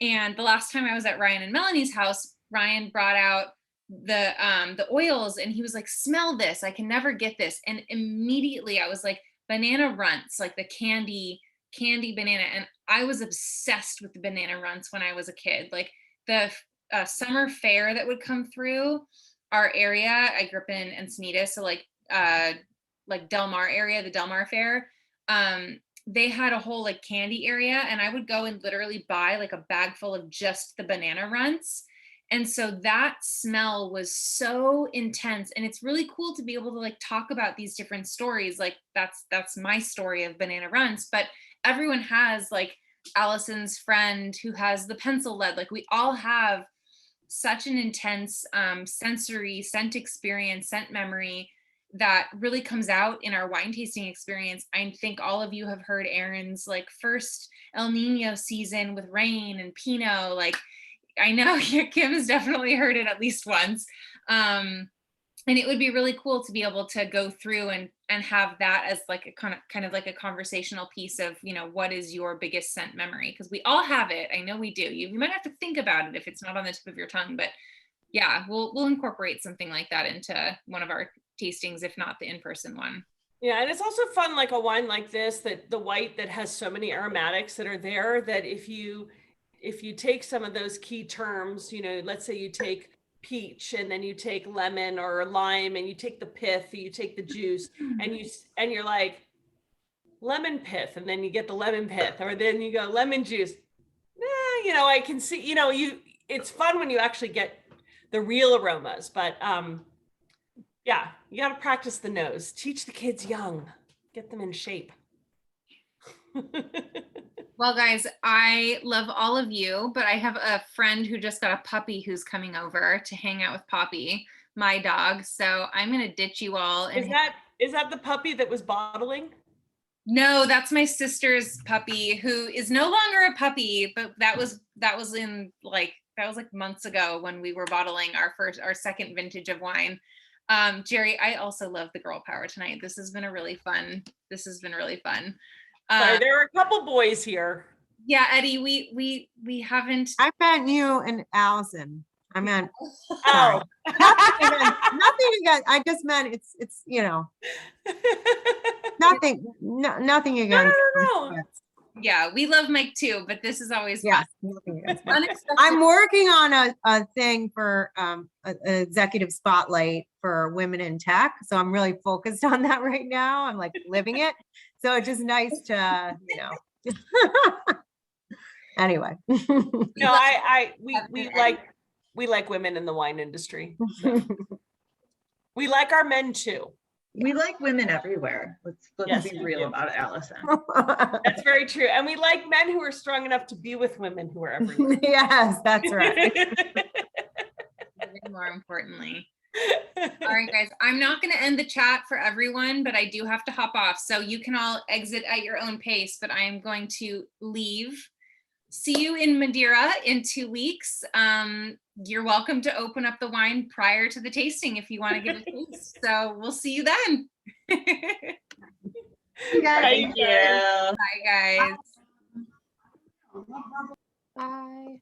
And the last time I was at Ryan and Melanie's house, Ryan brought out the oils and he was like, smell this, I can never get this. And immediately I was like, banana runts, like the candy banana. And I was obsessed with the banana runts when I was a kid. Like the summer fair that would come through our area. I grew up in Encinitas, so like Del Mar area, the Del Mar Fair. They had a whole like candy area, and I would go and literally buy like a bag full of just the banana runts. And so that smell was so intense, and it's really cool to be able to like talk about these different stories. Like that's my story of banana runts, but everyone has, like Allison's friend who has the pencil lead. Like we all have such an intense sensory scent experience, scent memory that really comes out in our wine tasting experience. I think all of you have heard Erin's like first El Nino season with rain and Pinot. Like I know Kim has definitely heard it at least once. And it would be really cool to be able to go through and have that as like a kind of like a conversational piece of, you know, what is your biggest scent memory? Because we all have it. I know we do. You might have to think about it if it's not on the tip of your tongue, but yeah, we'll incorporate something like that into one of our tastings, if not the in-person one. Yeah, and it's also fun, like a wine like this, that the white that has so many aromatics that are there, that if you take some of those key terms, you know, let's say you take peach and then you take lemon or lime and you take the pith, you take the juice, and you're like lemon pith, and then you get the lemon pith, or then you go lemon juice. You know, I can see, you know, it's fun when you actually get the real aromas, but yeah, you got to practice the nose. Teach the kids young, get them in shape. Well, guys, I love all of you, but I have a friend who just got a puppy who's coming over to hang out with Poppy, my dog. So I'm going to ditch you all. And Is that the puppy that was bottling? No, that's my sister's puppy, who is no longer a puppy, but that was like months ago when we were bottling our second vintage of wine. Jerry, I also love the girl power tonight. This has been really fun. Sorry, there are a couple boys here. Yeah, Eddie, we haven't. I meant you and Allison. I meant. Oh, nothing against. I just meant it's you know. Nothing against. No. Yeah, we love Mike too, but this is always yes. I'm working on a thing for an executive spotlight for women in tech, so I'm really focused on that right now. I'm like living it, so it's just nice to, you know. Anyway. No, we like women in the wine industry. So. We like our men too. We like women everywhere. Let's Yes, be real about it, Allison. That's very true. And we like men who are strong enough to be with women who are everywhere. Yes, that's right. More importantly. All right, guys, I'm not going to end the chat for everyone, but I do have to hop off. So you can all exit at your own pace, but I am going to leave. See you in Madeira in 2 weeks. You're welcome to open up the wine prior to the tasting if you want to give a taste. So we'll see you then. Thank you. Bye, guys. Bye.